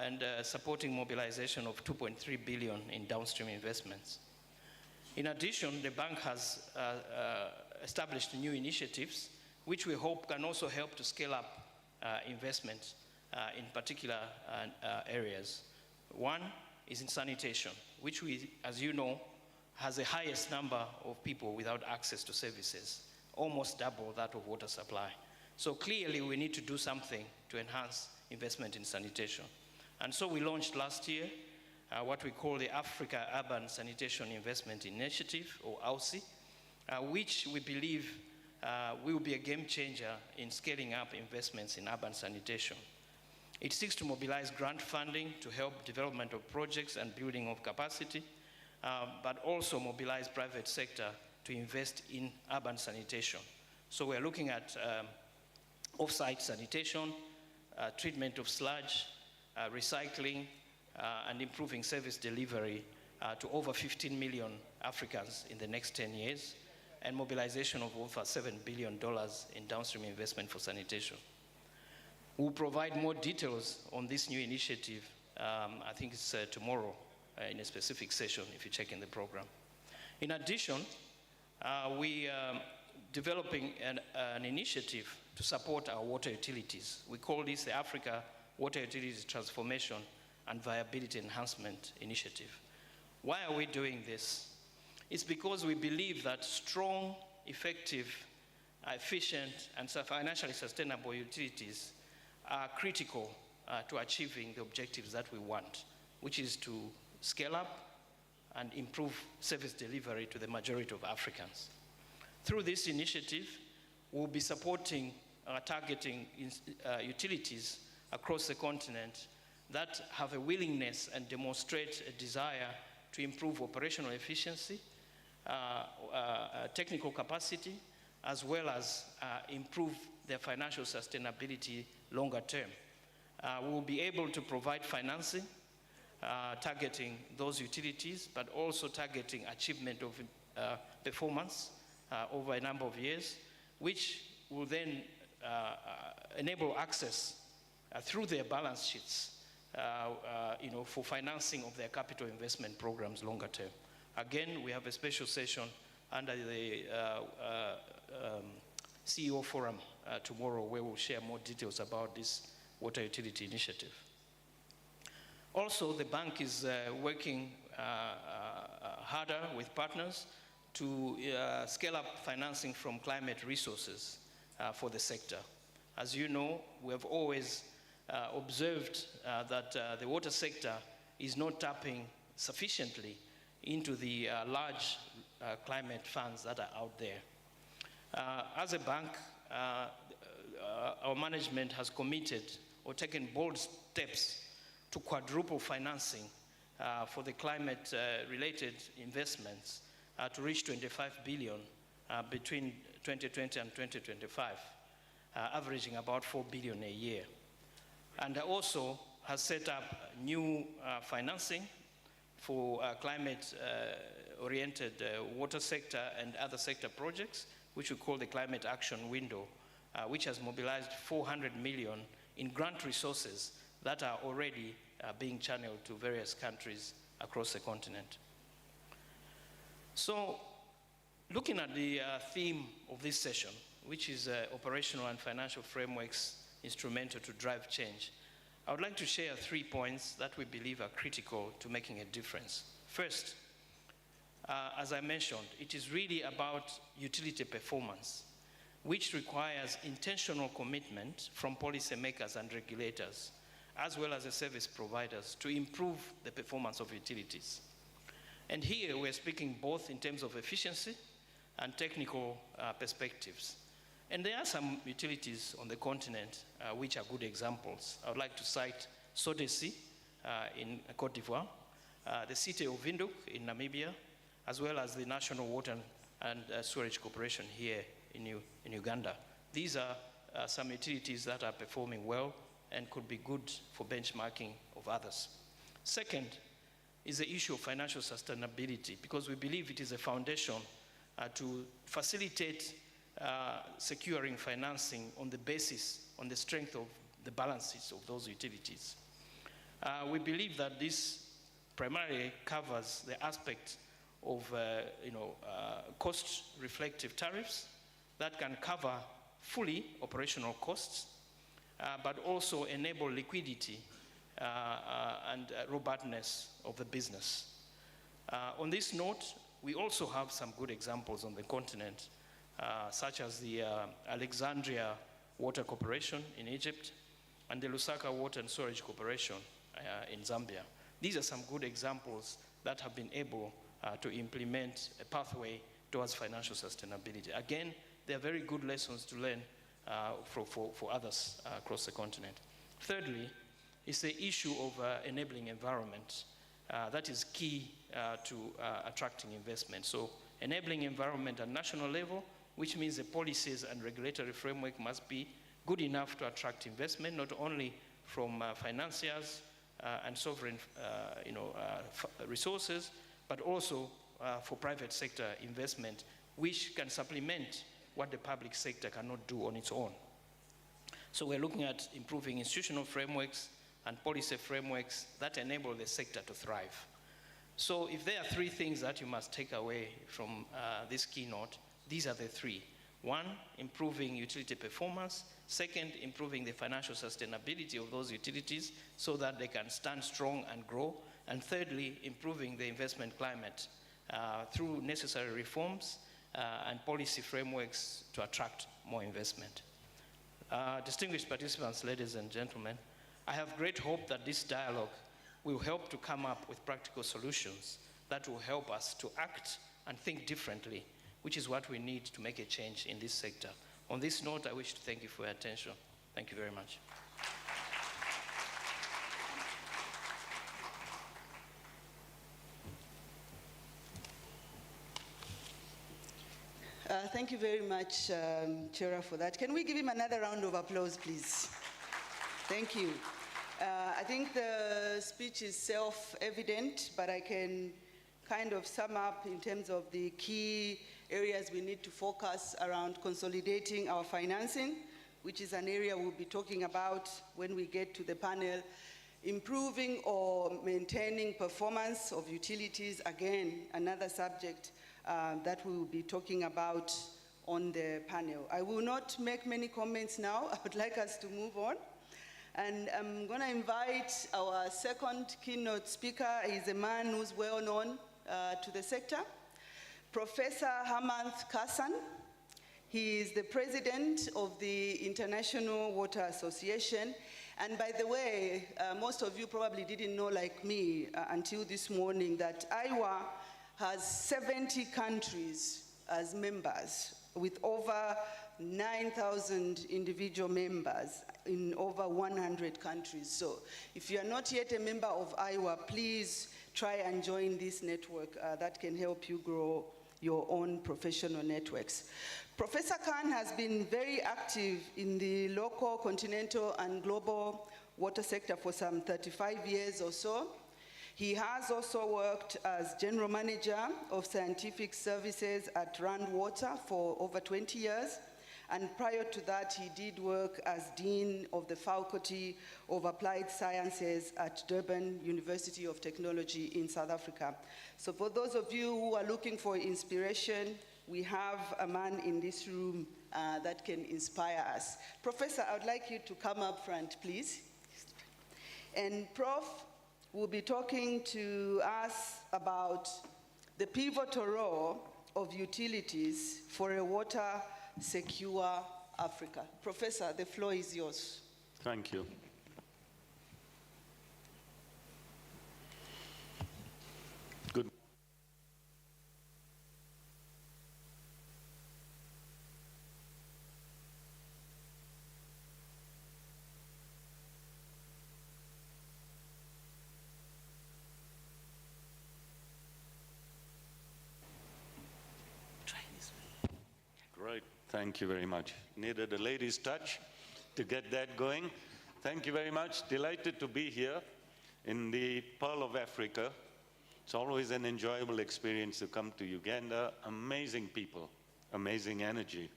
and supporting mobilization of 2.3 billion in downstream investments. In addition, the bank has established new initiatives which we hope can also help to scale up investment in particular areas. One is in sanitation, which we, as you know, has the highest number of people without access to services, almost double that of water supply. So clearly we need to do something to enhance investment in sanitation. And so we launched last year what we call the Africa Urban Sanitation Investment Initiative, or AAECIE, which we believe will be a game changer in scaling up investments in urban sanitation. It seeks to mobilize grant funding to help development of projects and building of capacity, but also mobilize private sector to invest in urban sanitation. So we're looking at off-site sanitation, treatment of sludge, recycling, and improving service delivery to over 15 million Africans in the next 10 years, and mobilization of over $7 billion in downstream investment for sanitation. We'll provide more details on this new initiative, I think it's tomorrow in a specific session if you check in the program. In addition, we are developing an initiative to support our water utilities. We call this the Africa Water Utilities Transformation and Viability Enhancement Initiative. Why are we doing this? It's because we believe that strong, effective, efficient, and financially sustainable utilities are critical to achieving the objectives that we want, which is to scale up and improve service delivery to the majority of Africans. Through this initiative, we'll be supporting, targeting utilities across the continent that have a willingness and demonstrate a desire to improve operational efficiency, technical capacity, as well as improve their financial sustainability longer term. We'll be able to provide financing, targeting those utilities, but also targeting achievement of performance over a number of years, which will then enable access through their balance sheets for financing of their capital investment programs longer term. Again, we have a special session under the CEO forum tomorrow where we'll share more details about this water utility initiative. Also, the bank is working harder with partners to scale up financing from climate resources for the sector. As you know, we have always observed that the water sector is not tapping sufficiently into the large climate funds that are out there. As a bank, our management has committed or taken bold steps to quadruple financing for the climate-related investments to reach 25 billion between 2020 and 2025, averaging about 4 billion a year. And also has set up new financing for climate-oriented water sector and other sector projects, which we call the Climate Action Window, which has mobilized 400 million in grant resources that are already being channeled to various countries across the continent. So, looking at the theme of this session, which is operational and financial frameworks instrumental to drive change, I would like to share 3 points that we believe are critical to making a difference. First, as I mentioned, it is really about utility performance, which requires intentional commitment from policymakers and regulators, as well as the service providers, to improve the performance of utilities. And here we're speaking both in terms of efficiency and technical perspectives. And there are some utilities on the continent which are good examples. I would like to cite Sodesi in Cote d'Ivoire, the city of Windhoek in Namibia, as well as the National Water and Sewerage Corporation here in Uganda. These are some utilities that are performing well and could be good for benchmarking of others. Second is the issue of financial sustainability, because we believe it is a foundation to facilitate securing financing on the basis, on the strength of the balance sheets of those utilities. We believe that this primarily covers the aspect of cost-reflective tariffs that can cover fully operational costs, but also enable liquidity and robustness of the business. On this note, we also have some good examples on the continent, such as the Alexandria Water Corporation in Egypt and the Lusaka Water and Storage Corporation in Zambia. These are some good examples that have been able to implement a pathway towards financial sustainability. Again, they are very good lessons to learn for others across the continent. Thirdly, is the issue of enabling environment. That is key to attracting investment. So enabling environment at national level, which means the policies and regulatory framework must be good enough to attract investment, not only from financiers and sovereign resources, but also for private sector investment, which can supplement what the public sector cannot do on its own. So we're looking at improving institutional frameworks and policy frameworks that enable the sector to thrive. So if there are three things that you must take away from this keynote, these are the three. One, improving utility performance. Second, improving the financial sustainability of those utilities so that they can stand strong and grow. And thirdly, improving the investment climate through necessary reforms and policy frameworks to attract more investment. Distinguished participants, ladies and gentlemen, I have great hope that this dialogue will help to come up with practical solutions that will help us to act and think differently, which is what we need to make a change in this sector. On this note, I wish to thank you for your attention. Thank you very much. Thank you very much, Chair, for that. Can we give him another round of applause, please? Thank you. I think the speech is self-evident, but I can kind of sum up in terms of the key areas we need to focus around consolidating our financing, which is an area we'll be talking about when we get to the panel. Improving or maintaining performance of utilities, again, another subject that we will be talking about on the panel. I will not make many comments now. I would like us to move on. And I'm going to invite our second keynote speaker. He's a man who's well known to the sector, Professor Hamanth Kassan. He is the president of the International Water Association. And by the way, most of you probably didn't know, like me, until this morning, that AAECIE has 70 countries as members, with over 9,000 individual members in over 100 countries. So if you are not yet a member of AAECIE, please try and join this network that can help you grow your own professional networks. Professor Khan has been very active in the local, continental, and global water sector for some 35 years or so. He has also worked as General Manager of Scientific Services at Rand Water for over 20 years. And prior to that, he did work as Dean of the Faculty of Applied Sciences at Durban University of Technology in South Africa. So for those of you who are looking for inspiration, we have a man in this room that can inspire us. Professor, I would like you to come up front, please. And Prof will be talking to us about the pivotal role of utilities for a water-secure Africa. Professor, the floor is yours. Thank you. Good. Great, thank you very much. Needed a lady's touch to get that going. Thank you very much. Delighted to be here in the Pearl of Africa. It's always an enjoyable experience to come to Uganda. Amazing people, amazing energy.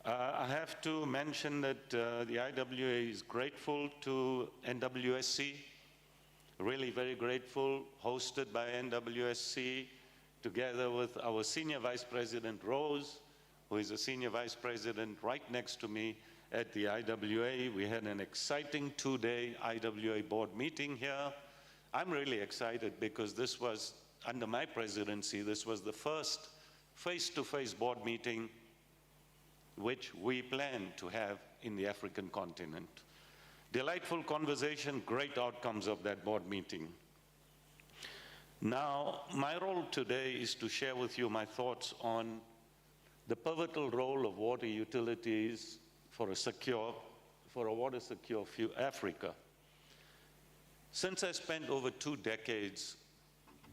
I have to mention that the IWA is grateful to NWSC Really very grateful, hosted by NWSC, together with our Senior Vice President Rose, who is a Senior Vice President right next to me at the IWA. We had an exciting two-day IWA board meeting here. I'm really excited because this was, under my presidency, this was the first face-to-face board meeting which we plan to have in the African continent. Delightful conversation, great outcomes of that board meeting. Now, my role today is to share with you my thoughts on the pivotal role of water utilities for a water-secure Africa. Since I spent over 2 decades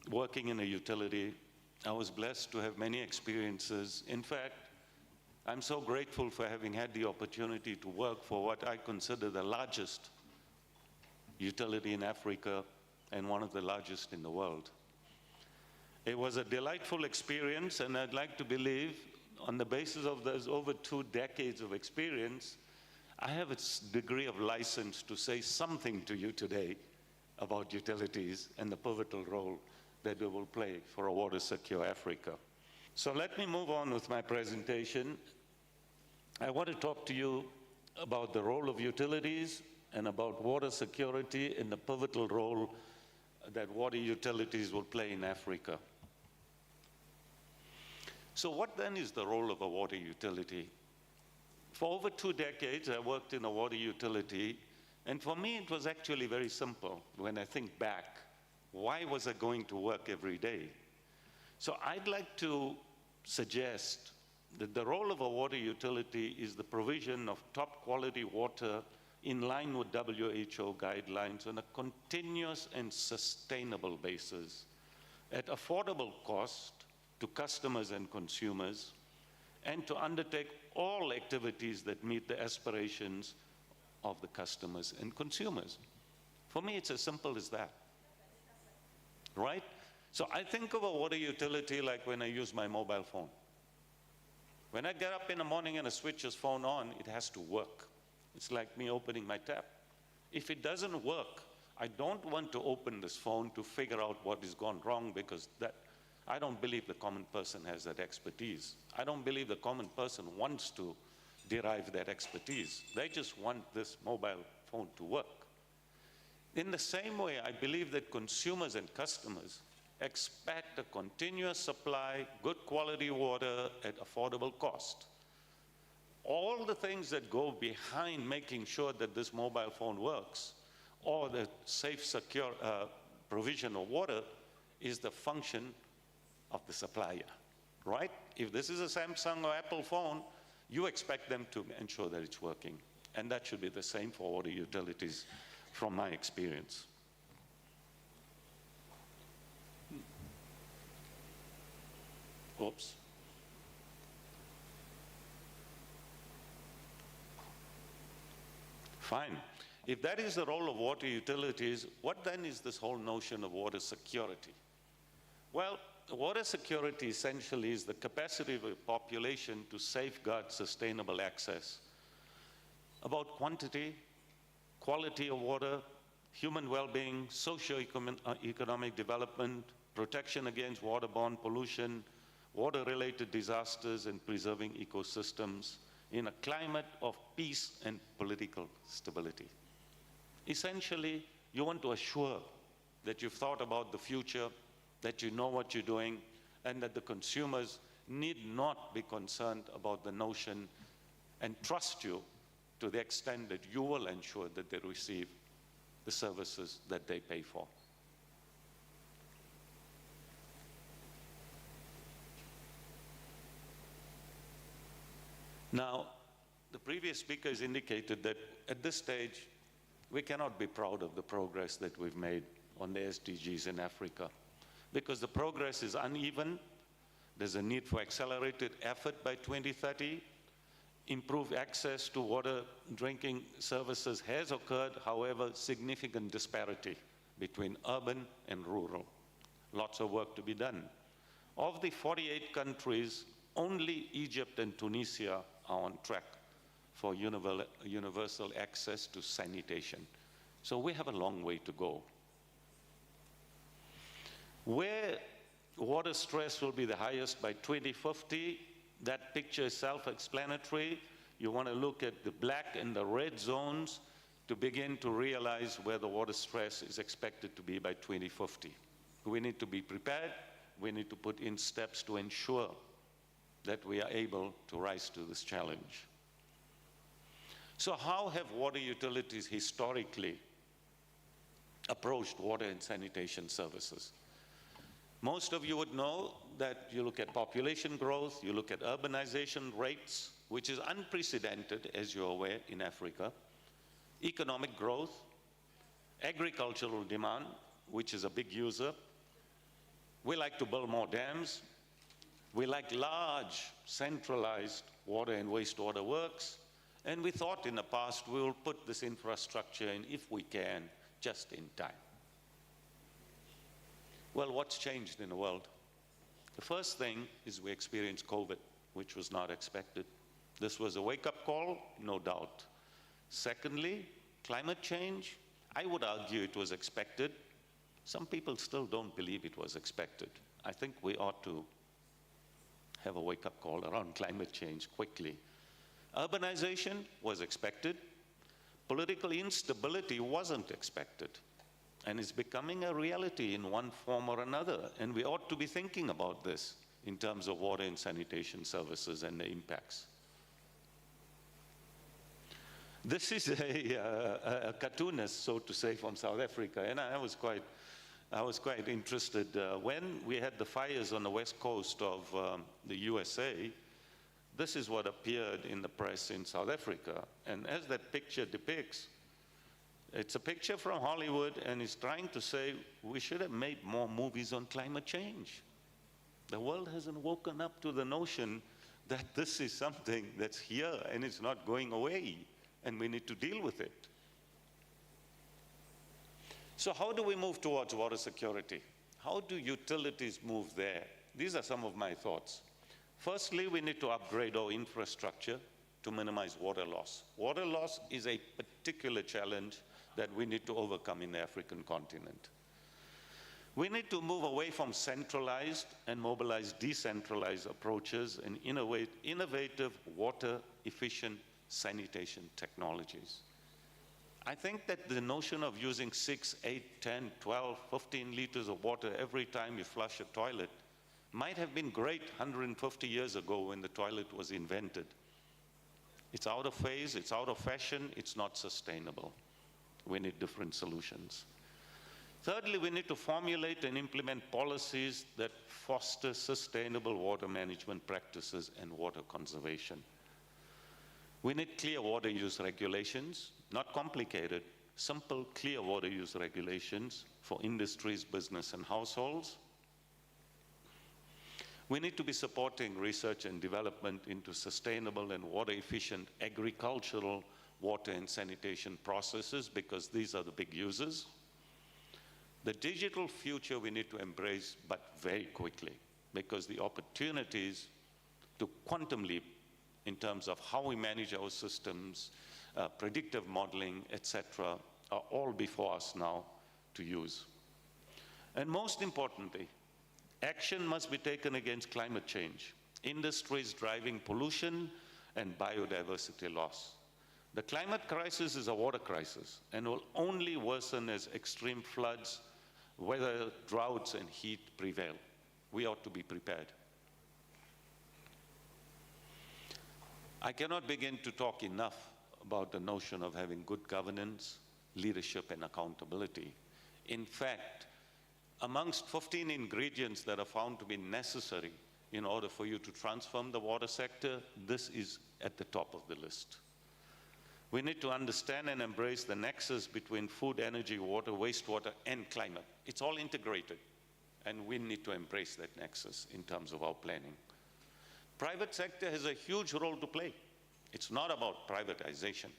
working in a utility, I was blessed to have many experiences. In fact, I'm so grateful for having had the opportunity to work for what I consider the largest utility in Africa and one of the largest in the world. It was a delightful experience, and I'd like to believe, on the basis of those over 2 decades of experience, I have a degree of license to say something to you today about utilities and the pivotal role that they will play for a water-secure Africa. So let me move on with my presentation. I want to talk to you about the role of utilities and about water security and the pivotal role that water utilities will play in Africa. So what then is the role of a water utility? For over 2 decades, I worked in a water utility, and for me, it was actually very simple when I think back. Why was I going to work every day? So I'd like to suggest that the role of a water utility is the provision of top quality water in line with WHO guidelines on a continuous and sustainable basis at affordable cost to customers and consumers, and to undertake all activities that meet the aspirations of the customers and consumers. For me, it's as simple as that, right? So I think of a water utility like when I use my mobile phone. When I get up in the morning and I switch this phone on, it has to work. It's like me opening my tap. If it doesn't work, I don't want to open this phone to figure out what has gone wrong, because I don't believe the common person has that expertise. I don't believe the common person wants to derive that expertise. They just want this mobile phone to work. In the same way, I believe that consumers and customers expect a continuous supply, good quality water at affordable cost. All the things that go behind making sure that this mobile phone works, or the safe, secure provision of water, is the function of the supplier, right? If this is a Samsung or Apple phone, you expect them to ensure that it's working. And that should be the same for water utilities from my experience. Oops. Fine. If that is the role of water utilities, what then is this whole notion of water security? Well, water security essentially is the capacity of a population to safeguard sustainable access. About quantity, quality of water, human well-being, socio-economic development, protection against waterborne pollution, water-related disasters, and preserving ecosystems in a climate of peace and political stability. Essentially, you want to assure that you've thought about the future, that you know what you're doing, and that the consumers need not be concerned about the notion, and trust you to the extent that you will ensure that they receive the services that they pay for. Now, the previous speakers indicated that at this stage, we cannot be proud of the progress that we've made on the SDGs in Africa, because the progress is uneven. There's a need for accelerated effort by 2030. Improved access to water drinking services has occurred, however, significant disparity between urban and rural. Lots of work to be done. Of the 48 countries, only Egypt and Tunisia are on track for universal access to sanitation. So we have a long way to go. Where water stress will be the highest by 2050, that picture is self-explanatory. You want to look at the black and the red zones to begin to realize where the water stress is expected to be by 2050. We need to be prepared. We need to put in steps to ensure that we are able to rise to this challenge. So how have water utilities historically approached water and sanitation services? Most of you would know that you look at population growth, you look at urbanization rates, which is unprecedented, as you're aware, in Africa, economic growth, agricultural demand, which is a big user. We like to build more dams. We like large, centralized water and wastewater works. And we thought in the past we will put this infrastructure in, if we can, just in time. Well, what's changed in the world? The first thing is we experienced COVID, which was not expected. This was a wake-up call, no doubt. Secondly, climate change. I would argue it was expected. Some people still don't believe it was expected. I think we ought to have a wake-up call around climate change quickly. Urbanization was expected. Political instability wasn't expected. And it's becoming a reality in one form or another. And we ought to be thinking about this in terms of water and sanitation services and the impacts. This is a cartoonist, so to say, from South Africa. And I was quite interested. When we had the fires on the west coast of the USA, this is what appeared in the press in South Africa. And as that picture depicts, it's a picture from Hollywood, and it's trying to say we should have made more movies on climate change. The world hasn't woken up to the notion that this is something that's here and it's not going away, and we need to deal with it. So how do we move towards water security? How do utilities move there? These are some of my thoughts. Firstly, we need to upgrade our infrastructure to minimize water loss. Water loss is a particular challenge that we need to overcome in the African continent. We need to move away from centralized and mobilize decentralized approaches and innovative water-efficient sanitation technologies. I think that the notion of using 6, 8, 10, 12, 15 liters of water every time you flush a toilet might have been great 150 years ago when the toilet was invented. It's out of phase, it's out of fashion, it's not sustainable. We need different solutions. Thirdly, we need to formulate and implement policies that foster sustainable water management practices and water conservation. We need clear water use regulations, not complicated, simple, clear water use regulations for industries, business, and households. We need to be supporting research and development into sustainable and water-efficient agricultural water and sanitation processes, because these are the big users. The digital future we need to embrace, but very quickly, because the opportunities to quantum leap in terms of how we manage our systems, predictive modeling, etc., are all before us now to use. And most importantly, action must be taken against climate change. Industries driving pollution and biodiversity loss. The climate crisis is a water crisis and will only worsen as extreme floods, weather, droughts, and heat prevail. We ought to be prepared. I cannot begin to talk enough about the notion of having good governance, leadership, and accountability. In fact, amongst 15 ingredients that are found to be necessary in order for you to transform the water sector, this is at the top of the list. We need to understand and embrace the nexus between food, energy, water, wastewater, and climate. It's all integrated, and we need to embrace that nexus in terms of our planning. Private sector has a huge role to play. It's not about privatization.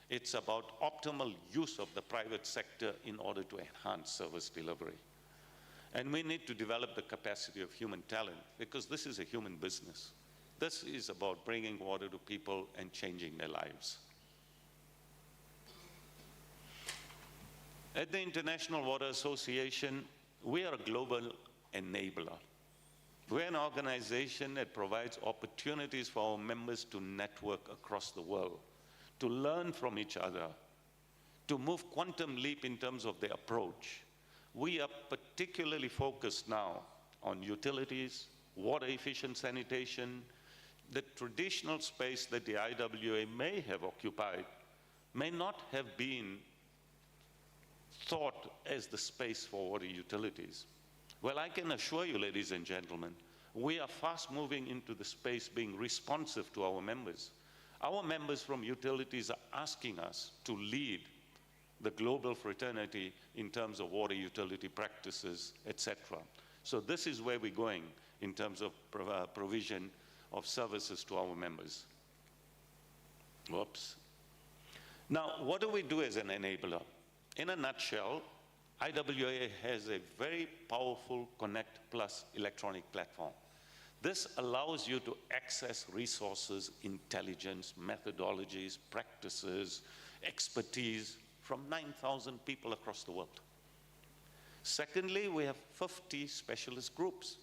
It's about optimal use of the private sector in order to enhance service delivery. And we need to develop the capacity of human talent, because this is a human business. This is about bringing water to people and changing their lives. At the International Water Association, we are a global enabler. We're an organization that provides opportunities for our members to network across the world, to learn from each other, to move quantum leap in terms of their approach. We are particularly focused now on utilities, water efficient sanitation. The traditional space that the IWA may have occupied may not have been thought as the space for water utilities. Well, I can assure you, ladies and gentlemen, we are fast moving into the space being responsive to our members. Our members from utilities are asking us to lead the global fraternity in terms of water utility practices, etc. So this is where we're going in terms of provision of services to our members. Whoops. Now, what do we do as an enabler? In a nutshell, IWA has a very powerful Connect Plus electronic platform. This allows you to access resources, intelligence, methodologies, practices, expertise from 9,000 people across the world. Secondly, we have 50 specialist groups.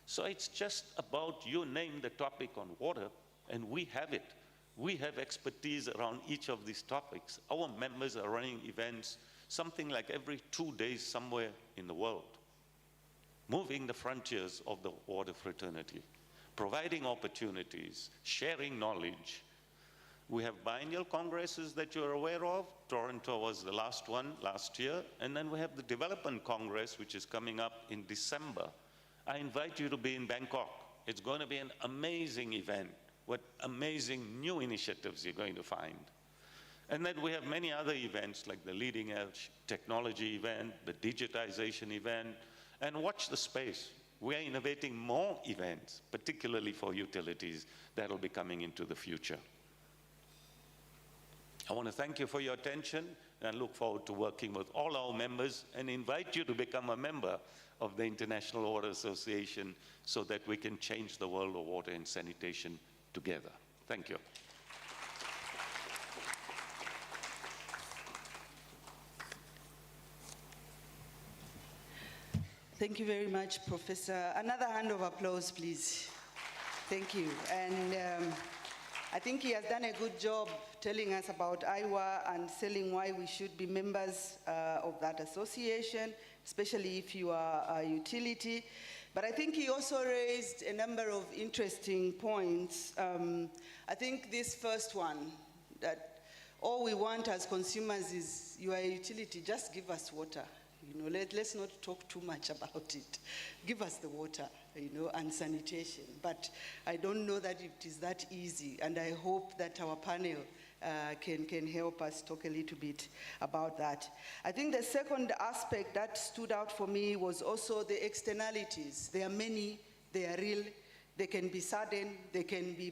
So it's just about you name the topic on water, and we have it. We have expertise around each of these topics. Our members are running events something like every 2 days somewhere in the world, moving the frontiers of the water fraternity, providing opportunities, sharing knowledge. We have biennial congresses that you're aware of. Toronto was the last one last year. And then we have the Development Congress, which is coming up in December. I invite you to be in Bangkok. It's going to be an amazing event with amazing new initiatives you're going to find. And then we have many other events like the Leading Edge Technology event, the digitization event, and watch the space. We are innovating more events, particularly for utilities, that will be coming into the future. I want to thank you for your attention, and I look forward to working with all our members and invite you to become a member of the International Water Association so that we can change the world of water and sanitation together. Thank you. Thank you very much, Professor. Another hand of applause, please. Thank you. And I think he has done a good job telling us about IWA and selling why we should be members of that association, especially if you are a utility. But I think he also raised a number of interesting points. I think this first one, that all we want as consumers is, you are a utility, just give us water. You know, let's not talk too much about it. Give us the water, you know, and sanitation. But I don't know that it is that easy, and I hope that our panel can help us talk a little bit about that. I think the second aspect that stood out for me was also the externalities. There are many, they are real, they can be sudden, they can be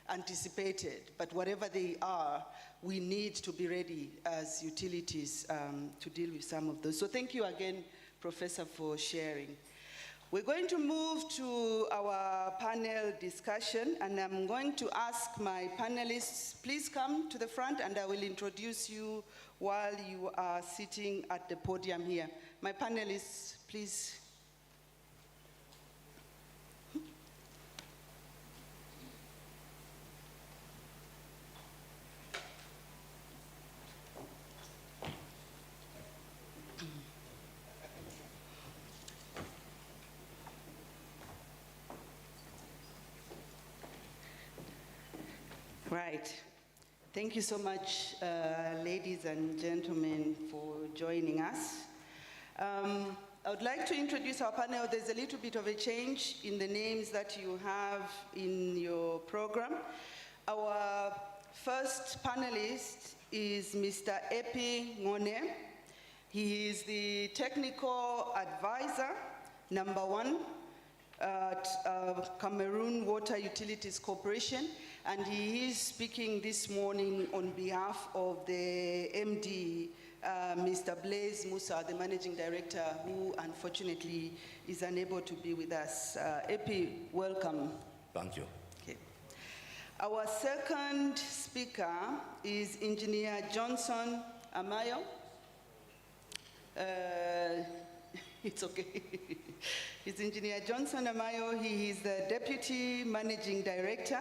anticipated, but whatever they are, we need to be ready as utilities to deal with some of those. So thank you again, Professor, for sharing. We're going to move to our panel discussion, and I'm going to ask my panelists, please come to the front, and I will introduce you while you are sitting at the podium here. My panelists, please. Right. Thank you so much, ladies and gentlemen, for joining us. I would like to introduce our panel. There's a little bit of a change in the names that you have in your program. Our first panelist is Mr. Epi Ngone. He is the Technical Advisor, #1, at Cameroon Water Utilities Corporation, and he is speaking this morning on behalf of the MD, Mr. Blaise Musa, the Managing Director, who unfortunately is unable to be with us. Epi, welcome. Thank you. Okay. Our second speaker is Engineer Johnson Amayo. It's okay. It's Engineer Johnson Amayo. He is the Deputy Managing Director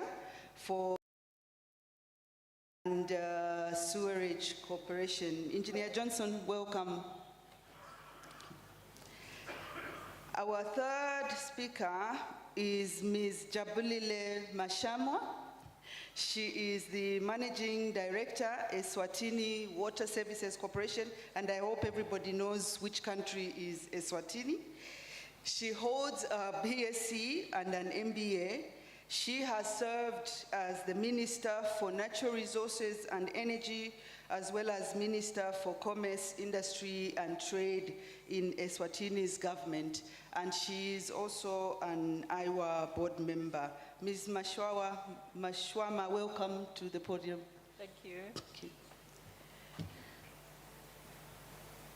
for and Sewerage Corporation. Engineer Johnson, welcome. Our third speaker is Ms. Jabulile Mashamwa. She is the Managing Director, Eswatini Water Services Corporation, and I hope everybody knows which country is Eswatini. She holds a BSc and an MBA. She has served as the Minister for Natural Resources and Energy, as well as Minister for Commerce, Industry and Trade in Eswatini's government. And she is also an Iowa board member. Ms. Mashwama, welcome to the podium. Thank you. Okay.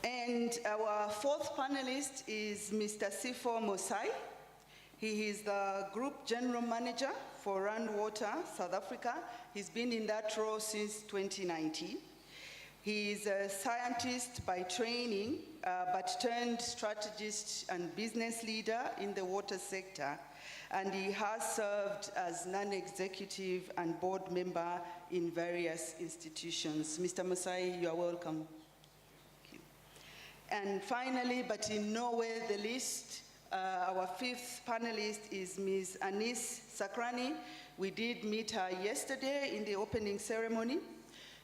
And our fourth panelist is Mr. Sifo Mosai. He is the Group General Manager for Rand Water, South Africa. He's been in that role since 2019. He is a scientist by training, but turned strategist and business leader in the water sector. And he has served as non-executive and board member in various institutions. Mr. Mosai, you are welcome. Thank you. And finally, but in no way the least, our fifth panelist is Ms. Anis Sakrani. We did meet her yesterday in the opening ceremony.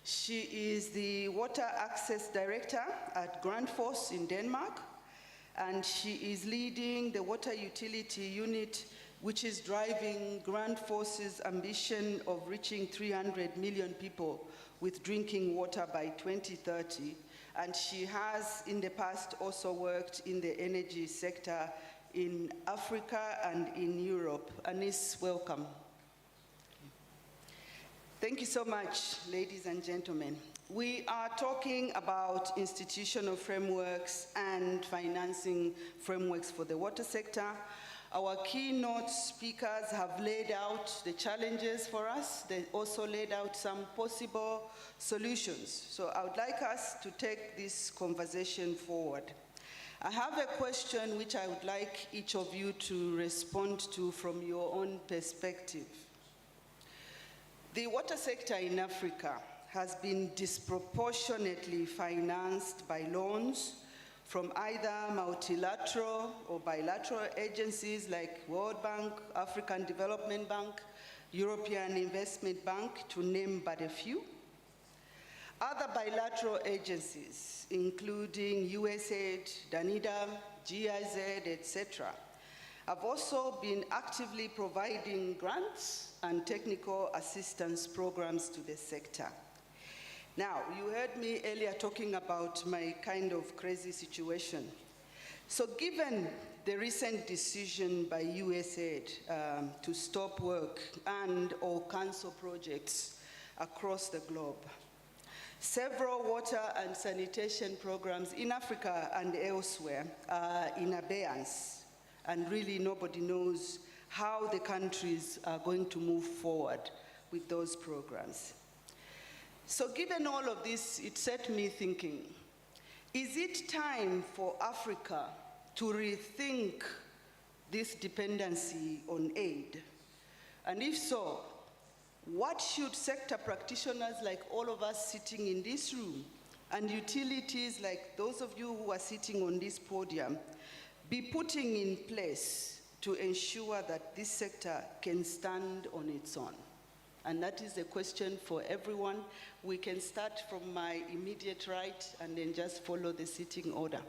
She is the Water Access Director at Grundfos in Denmark, and she is leading the water utility unit, which is driving Grundfos's ambition of reaching 300 million people with drinking water by 2030. And she has in the past also worked in the energy sector in Africa and in Europe. Anis, welcome. Thank you so much, ladies and gentlemen. We are talking about institutional frameworks and financing frameworks for the water sector. Our keynote speakers have laid out the challenges for us. They also laid out some possible solutions. So I would like us to take this conversation forward. I have a question which I would like each of you to respond to from your own perspective. The water sector in Africa has been disproportionately financed by loans from either multilateral or bilateral agencies like World Bank, African Development Bank, European Investment Bank, to name but a few. Other bilateral agencies, including USAID, DANIDA, GIZ, etc., have also been actively providing grants and technical assistance programs to the sector. Now, you heard me earlier talking about my kind of crazy situation. So given the recent decision by USAID to stop work and or cancel projects across the globe, several water and sanitation programs in Africa and elsewhere are in abeyance, and really nobody knows how the countries are going to move forward with those programs. So given all of this, it set me thinking, is it time for Africa to rethink this dependency on aid? And if so, what should sector practitioners like all of us sitting in this room and utilities like those of you who are sitting on this podium be putting in place to ensure that this sector can stand on its own? And that is a question for everyone. We can start from my immediate right and then just follow the sitting order.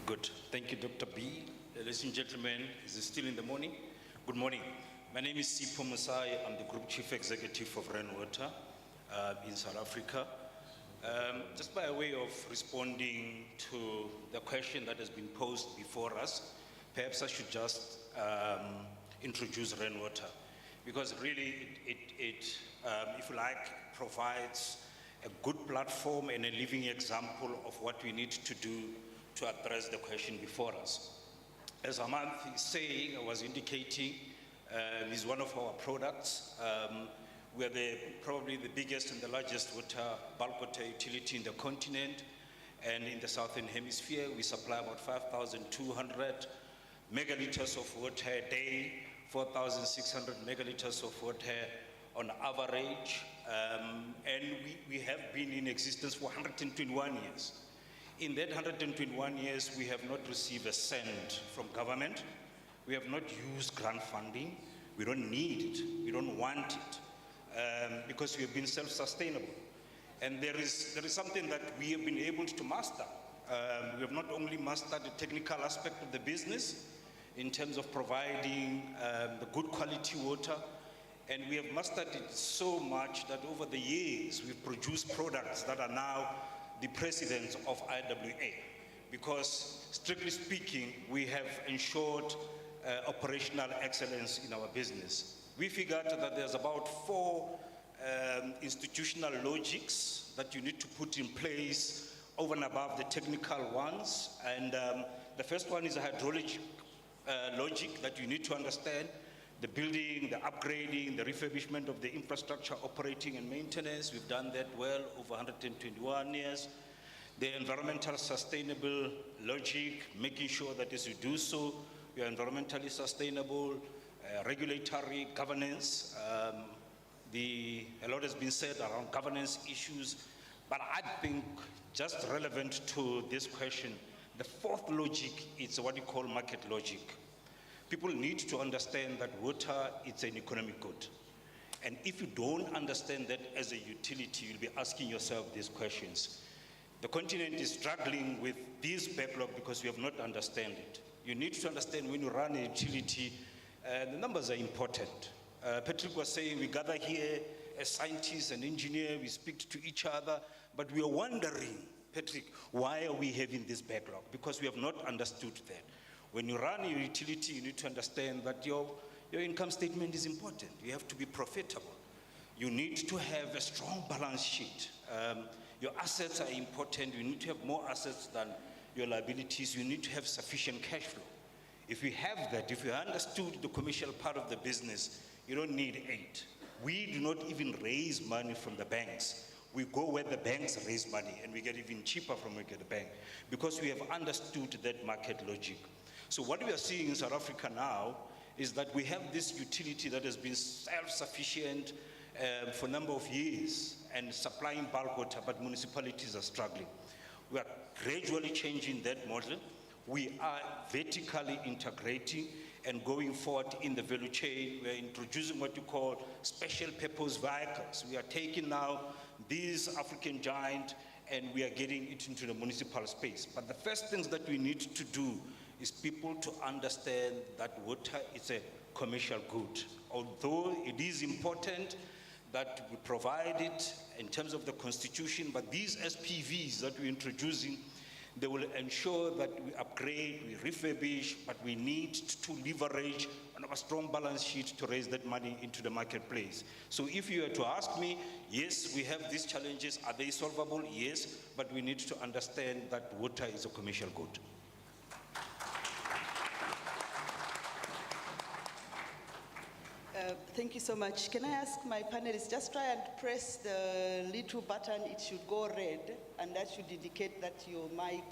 Good. Thank you, Dr. B. Ladies and gentlemen, is it still in the morning? Good morning. My name is Sipho Musai. I'm the Group Chief Executive of Rainwater in South Africa. Just by way of responding to the question that has been posed before us, perhaps I should just introduce Rainwater, because really it if you like, provides a good platform and a living example of what we need to do to address the question before us. As Ahmad is saying, I was indicating, is one of our products. We are probably the biggest and the largest bulk water utility in the continent, and in the Southern Hemisphere. We supply about 5,200 megaliters of water a day, 4,600 megaliters of water on average, and we have been in existence for 121 years. In that 121 years, we have not received a cent from government. We have not used grant funding. We don't need it. We don't want it, because we have been self-sustainable. And there is something that we have been able to master. We have not only mastered the technical aspect of the business in terms of providing the good quality water, and we have mastered it so much that over the years, we've produced products that are now the precedents of IWA, because strictly speaking, we have ensured operational excellence in our business. We figured that there's about 4 institutional logics that you need to put in place over and above the technical ones. And the first one is a hydrologic logic that you need to understand: the building, the upgrading, the refurbishment of the infrastructure, operating and maintenance. We've done that well over 121 years. The environmental sustainable logic, making sure that as you do so, we are environmentally sustainable, regulatory governance. A lot has been said around governance issues, but I think just relevant to this question, the 4th logic is what you call market logic. People need to understand that water is an economic good. And if you don't understand that as a utility, you'll be asking yourself these questions. The continent is struggling with this backlog because we have not understood it. You need to understand when you run a utility, the numbers are important. Patrick was saying we gather here as scientists and engineers, we speak to each other, but we are wondering, Patrick, why are we having this backlog? Because we have not understood that. When you run your utility, you need to understand that your income statement is important. You have to be profitable. You need to have a strong balance sheet. Your assets are important. You need to have more assets than your liabilities. You need to have sufficient cash flow. If you have that, if you understood the commercial part of the business, you don't need aid. We do not even raise money from the banks. We go where the banks raise money, and we get even cheaper from the bank, because we have understood that market logic. So what we are seeing in South Africa now is that we have this utility that has been self-sufficient for a number of years and supplying bulk water, but municipalities are struggling. We are gradually changing that model. We are vertically integrating and going forward in the value chain. We are introducing what you call special purpose vehicles. We are taking now these African giant and we are getting it into the municipal space. But the first things that we need to do is people to understand that water is a commercial good. Although it is important that we provide it in terms of the constitution, but these SPVs that we're introducing, they will ensure that we upgrade, we refurbish, but we need to leverage on our strong balance sheet to raise that money into the marketplace. So if you were to ask me, yes, we have these challenges. Are they solvable? Yes, but we need to understand that water is a commercial good. Thank you so much. Can I ask my panelists, just try and press the little button, it should go red, and that should indicate that your mic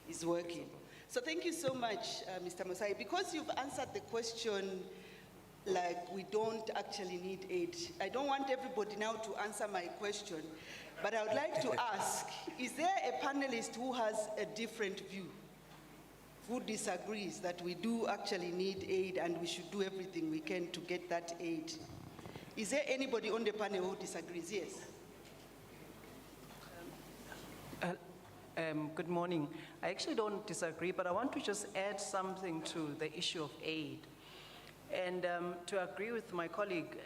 is working. So thank you so much, Mr. Musai. Because you've answered the question like we don't actually need aid, I don't want everybody now to answer my question, but I would like to ask, is there a panelist who has a different view? Who disagrees that we do actually need aid and we should do everything we can to get that aid? Is there anybody on the panel who disagrees? Yes. Good morning. I actually don't disagree, but I want to just add something to the issue of aid. And to agree with my colleague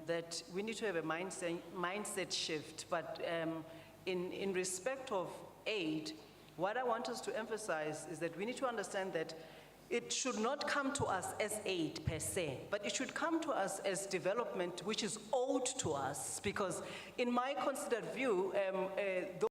that we need to have a mindset shift, but in respect of aid, what I want us to emphasize is that we need to understand that it should not come to us as aid per se, but it should come to us as development which is owed to us, because in my considered view,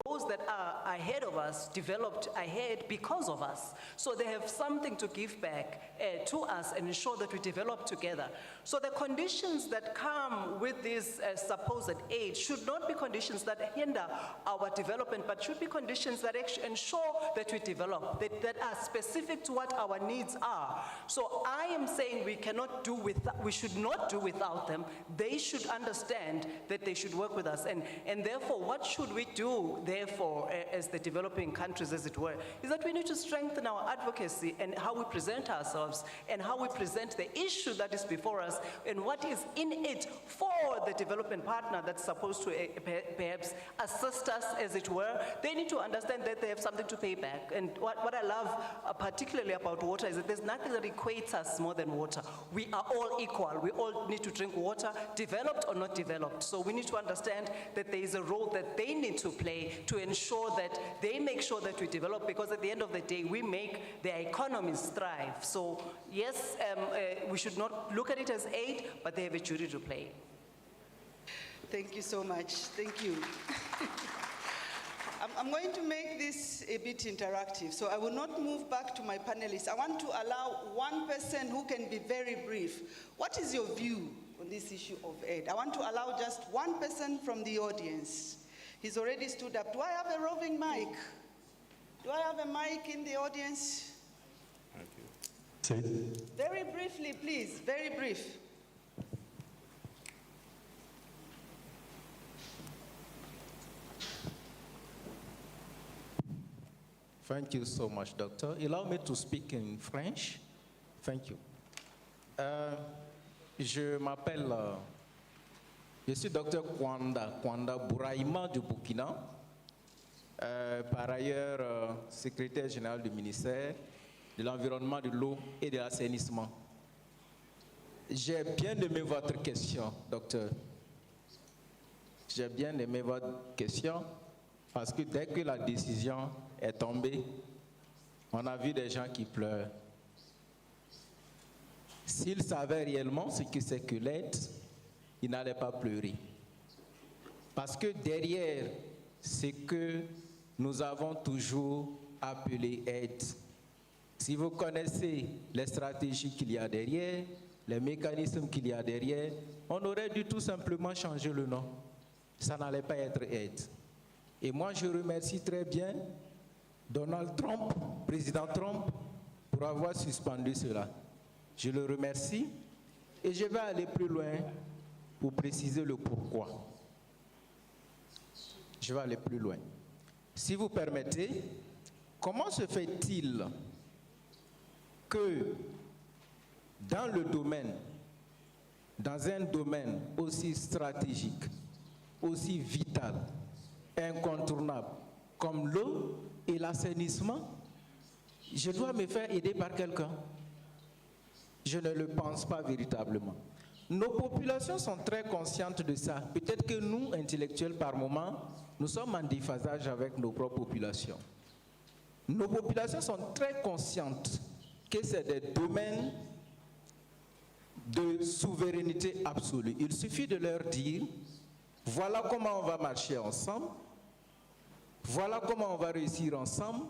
those that are ahead of us developed ahead because of us. So they have something to give back to us and ensure that we develop together. So the conditions that come with this supposed aid should not be conditions that hinder our development, but should be conditions that actually ensure that we develop, that are specific to what our needs are. So I am saying we should not do without them. They should understand that they should work with us. And therefore, what should we do, therefore, as the developing countries, as it were, is that we need to strengthen our advocacy and how we present ourselves and how we present the issue that is before us and what is in it for the development partner that's supposed to perhaps assist us, as it were. They need to understand that they have something to pay back. And what I love particularly about water is that there's nothing that equates us more than water. We are all equal. We all need to drink water, developed or not developed. So we need to understand that there is a role that they need to play to ensure that they make sure that we develop, because at the end of the day, we make their economies thrive. So yes, we should not look at it as aid, but they have a duty to play. Thank you so much. Thank you. I'm going to make this a bit interactive, so I will not move back to my panelists. I want to allow one person who can be very brief. What is your view on this issue of aid? I want to allow just one person from the audience. He's already stood up. Do I have a roving mic? Do I have a mic in the audience? Thank you. Very briefly, please, very brief. Thank you so much, Doctor. Allow me to speak in French. Thank you. Je m'appelle, je suis Docteur Kwanda Bouraïma du Burkina. Par ailleurs, secrétaire général du ministère de l'Environnement, de l'eau et de l'assainissement. J'ai bien aimé votre question, docteur. J'ai bien aimé votre question parce que dès que la décision est tombée, on a vu des gens qui pleurent. S'ils savaient réellement ce que c'est que l'aide, ils n'allaient pas pleurer. Parce que derrière ce que nous avons toujours appelé aide, si vous connaissez les stratégies qu'il y a derrière, les mécanismes qu'il y a derrière, on aurait dû tout simplement changer le nom. Ça n'allait pas être aide. Et moi, je remercie très bien Donald Trump, président Trump, pour avoir suspendu cela. Je le remercie et je vais aller plus loin pour préciser le pourquoi. Je vais aller plus loin. Si vous permettez, comment se fait-il que dans un domaine aussi stratégique, aussi vital, incontournable comme l'eau et l'assainissement, je dois me faire aider par quelqu'un? Je ne le pense pas véritablement. Nos populations sont très conscientes de ça. Peut-être que nous, intellectuels, par moment, nous sommes en déphasage avec nos propres populations. Nos populations sont très conscientes que c'est des domaines de souveraineté absolue. Il suffit de leur dire, voilà comment on va marcher ensemble, voilà comment on va réussir ensemble,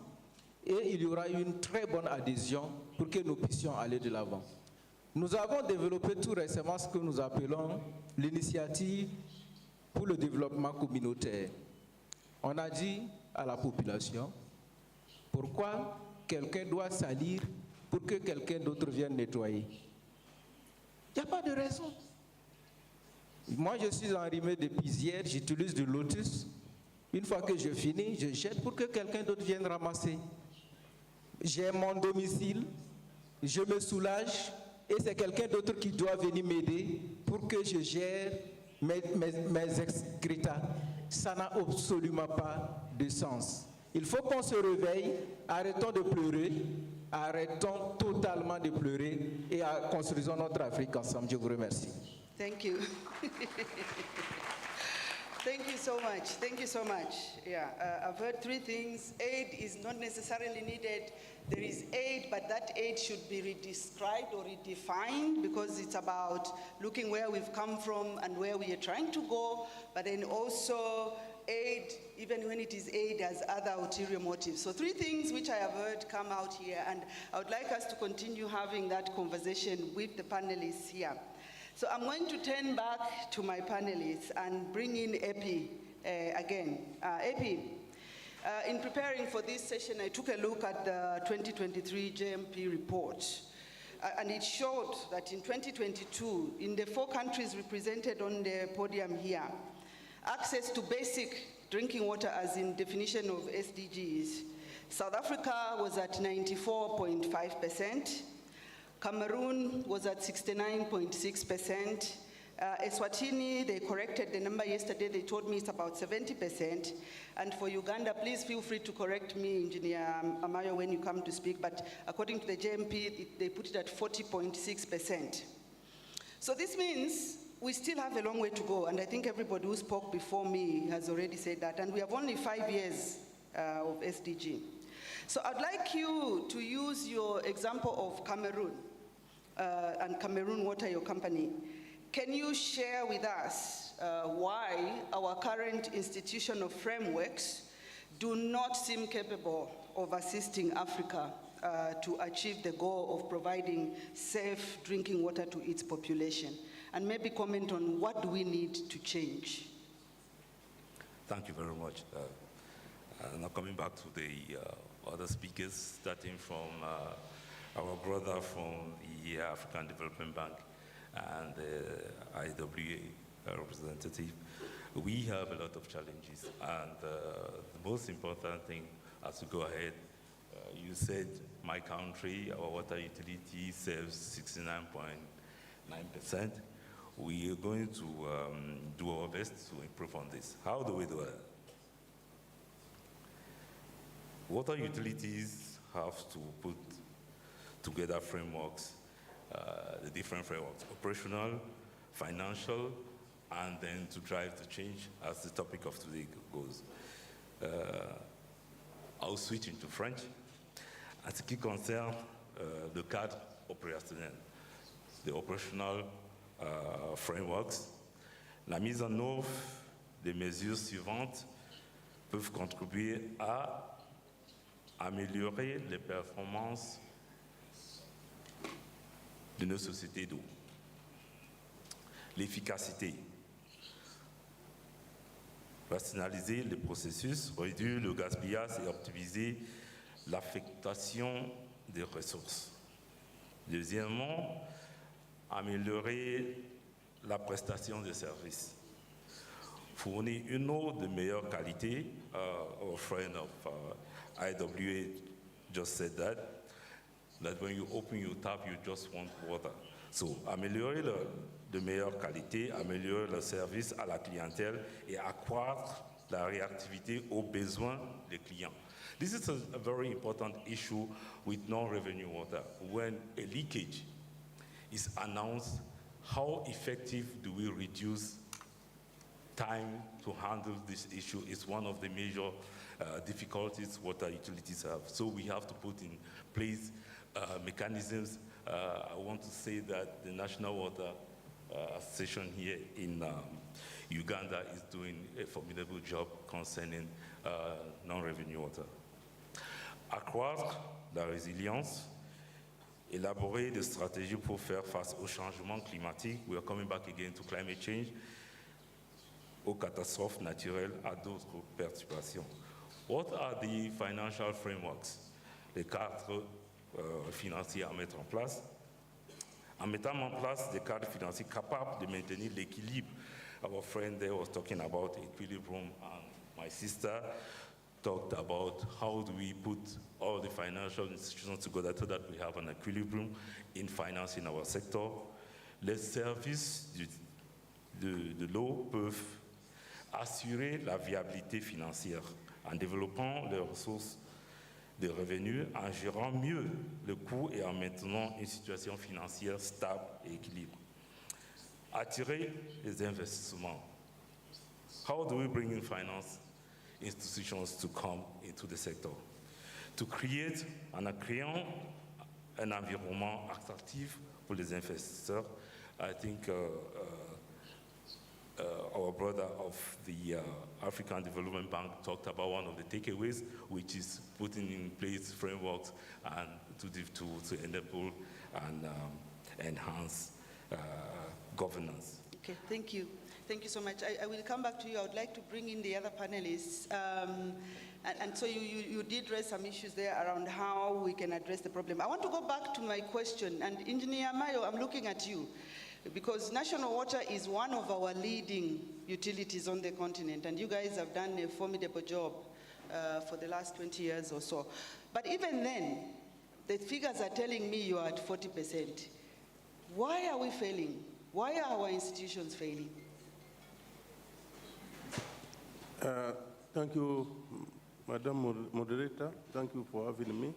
et il y aura une très bonne adhésion pour que nous puissions aller de l'avant. Nous avons développé tout récemment ce que nous appelons l'initiative pour le développement communautaire. On a dit à la population, pourquoi quelqu'un doit salir pour que quelqu'un d'autre vienne nettoyer? Il n'y a pas de raison. Moi, je suis enrhumé depuis hier, j'utilise du lotus. Une fois que je finis, je jette pour que quelqu'un d'autre vienne ramasser. J'ai mon domicile, je me soulage, et c'est quelqu'un d'autre qui doit venir m'aider pour que je gère mes excrétas. Ça n'a absolument pas de sens. Il faut qu'on se réveille, arrêtons de pleurer, Arrêtons totalement de pleurer et construisons notre Afrique ensemble. Je vous remercie. Thank you. Thank you so much. Thank you so much. Yeah, I've heard three things. Aid is not necessarily needed. There is aid, but that aid should be redescribed or redefined because it's about looking where we've come from and where we are trying to go, but then also aid, even when it is aid, has other ulterior motives. So three things which I have heard come out here, and I would like us to continue having that conversation with the panelists here. So I'm going to turn back to my panelists and bring in Epi again. Epi, in preparing for this session, I took a look at the 2023 JMP report, and it showed that in 2022, in the 4 countries represented on the podium here, access to basic drinking water as in definition of SDGs, South Africa was at 94.5%, Cameroon was at 69.6%. Eswatini, they corrected the number yesterday, they told me it's about 70%. And for Uganda, please feel free to correct me, Engineer Amayo, when you come to speak, but according to the JMP, they put it at 40.6%. So this means we still have a long way to go, and I think everybody who spoke before me has already said that, and we have only 5 years of SDG. So I'd like you to use your example of Cameroon and Cameroon Water, your company. Can you share with us why our current institutional frameworks do not seem capable of assisting Africa to achieve the goal of providing safe drinking water to its population? And maybe comment on what do we need to change? Thank you very much. Now coming back to the other speakers, starting from our brother from the African Development Bank and the IWA representative, we have a lot of challenges. And the most important thing, as we go ahead, you said my country, our water utility serves 69.9%. We are going to do our best to improve on this. How do we do it? Water utilities have to put together frameworks, the different frameworks, operational, financial, and then to drive the change as the topic of today goes. I'll switch into French. En ce qui concerne le cadre opérationnel, the operational frameworks, la mise en œuvre des mesures suivantes peuvent contribuer à améliorer les performances de nos sociétés d'eau. L'efficacité, rationaliser les processus, réduire le gaspillage et optimiser l'affectation des ressources. Deuxièmement, améliorer la prestation des services. Fournir une eau de meilleure qualité. Our friend of IWA just said that when you open your tap, you just want water. So, améliorer de meilleure qualité, améliorer le service à la clientèle et accroître la réactivité aux besoins des clients. This is a very important issue with non-revenue water. When a leakage is announced, how effective do we reduce time to handle this issue is one of the major difficulties water utilities have. So we have to put in place mechanisms. I want to say that the National Water Association here in Uganda is doing a formidable job concerning non-revenue water. Accroître la résilience, élaborer des stratégies pour faire face au changement climatique. We are coming back again to climate change, aux catastrophes naturelles, à d'autres perturbations. What are the financial frameworks, les cadres financiers à mettre en place? En mettant en place des cadres financiers capables de maintenir l'équilibre. Our friend there was talking about equilibrium, and my sister talked about how do we put all the financial institutions together so that we have an equilibrium in financing our sector. Les services de l'eau peuvent assurer la viabilité financière en développant les ressources de revenus en gérant mieux le coût et en maintenant une situation financière stable et équilibrée. Attirer les investissements. How do we bring in finance institutions to come into the sector? To create, en créant un environnement attractif pour les investisseurs. I think our brother of the African Development Bank talked about one of the takeaways, which is putting in place frameworks and to enable and enhance governance. Okay, thank you. Thank you so much. I will come back to you. I would like to bring in the other panelists. And so you did raise some issues there around how we can address the problem. I want to go back to my question, and Engineer Mayo, I'm looking at you, because National Water is one of our leading utilities on the continent, and you guys have done a formidable job for the last 20 years or so. But even then, the figures are telling me you are at 40%. Why are we failing? Why are our institutions failing? Thank you, Madam Moderator. Thank you for having me.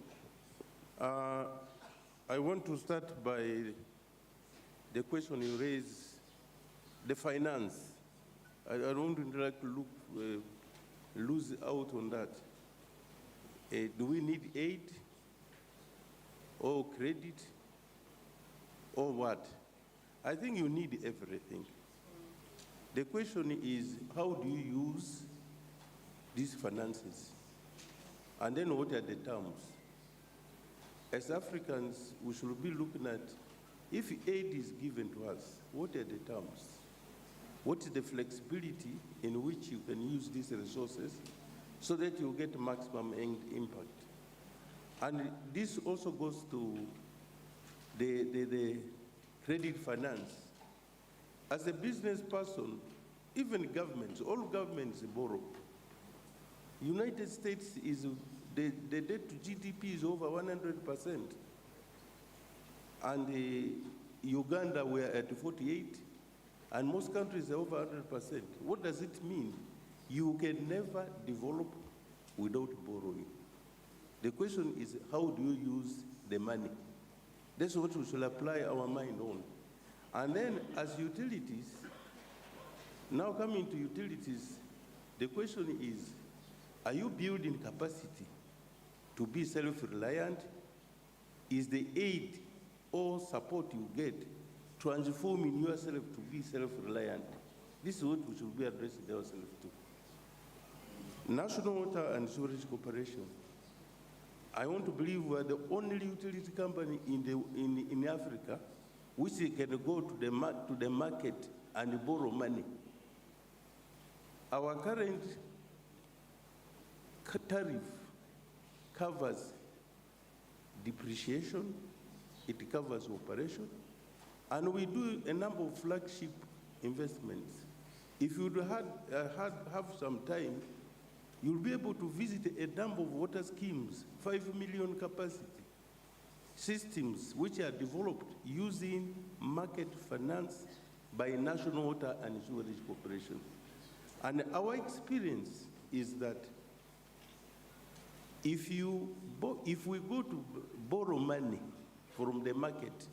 I want to start by the question you raised, the finance. I don't like to lose out on that. Do we need aid or credit or what? I think you need everything. The question is, how do you use these finances? And then what are the terms? As Africans, we should be looking at, if aid is given to us, what are the terms? What is the flexibility in which you can use these resources so that you get maximum impact? And this also goes to the credit finance. As a business person, even governments, all governments borrow. United States is, the debt to GDP is over 100%. And Uganda, we're at 48, and most countries are over 100%. What does it mean? You can never develop without borrowing. The question is, how do you use the money? That's what we should apply our mind on. And then as utilities, now coming to utilities, the question is, are you building capacity to be self-reliant? Is the aid or support you get transforming yourself to be self-reliant? This is what we should be addressing ourselves to. National Water and Sewerage Corporation, I want to believe we're the only utility company in Africa which can go to the market and borrow money. Our current tariff covers depreciation, it covers operation, and we do a number of flagship investments. If you have some time, you'll be able to visit a number of water schemes, 5 million capacity systems which are developed using market finance by National Water and Sewerage Corporation. And our experience is that if we go to borrow money from the market,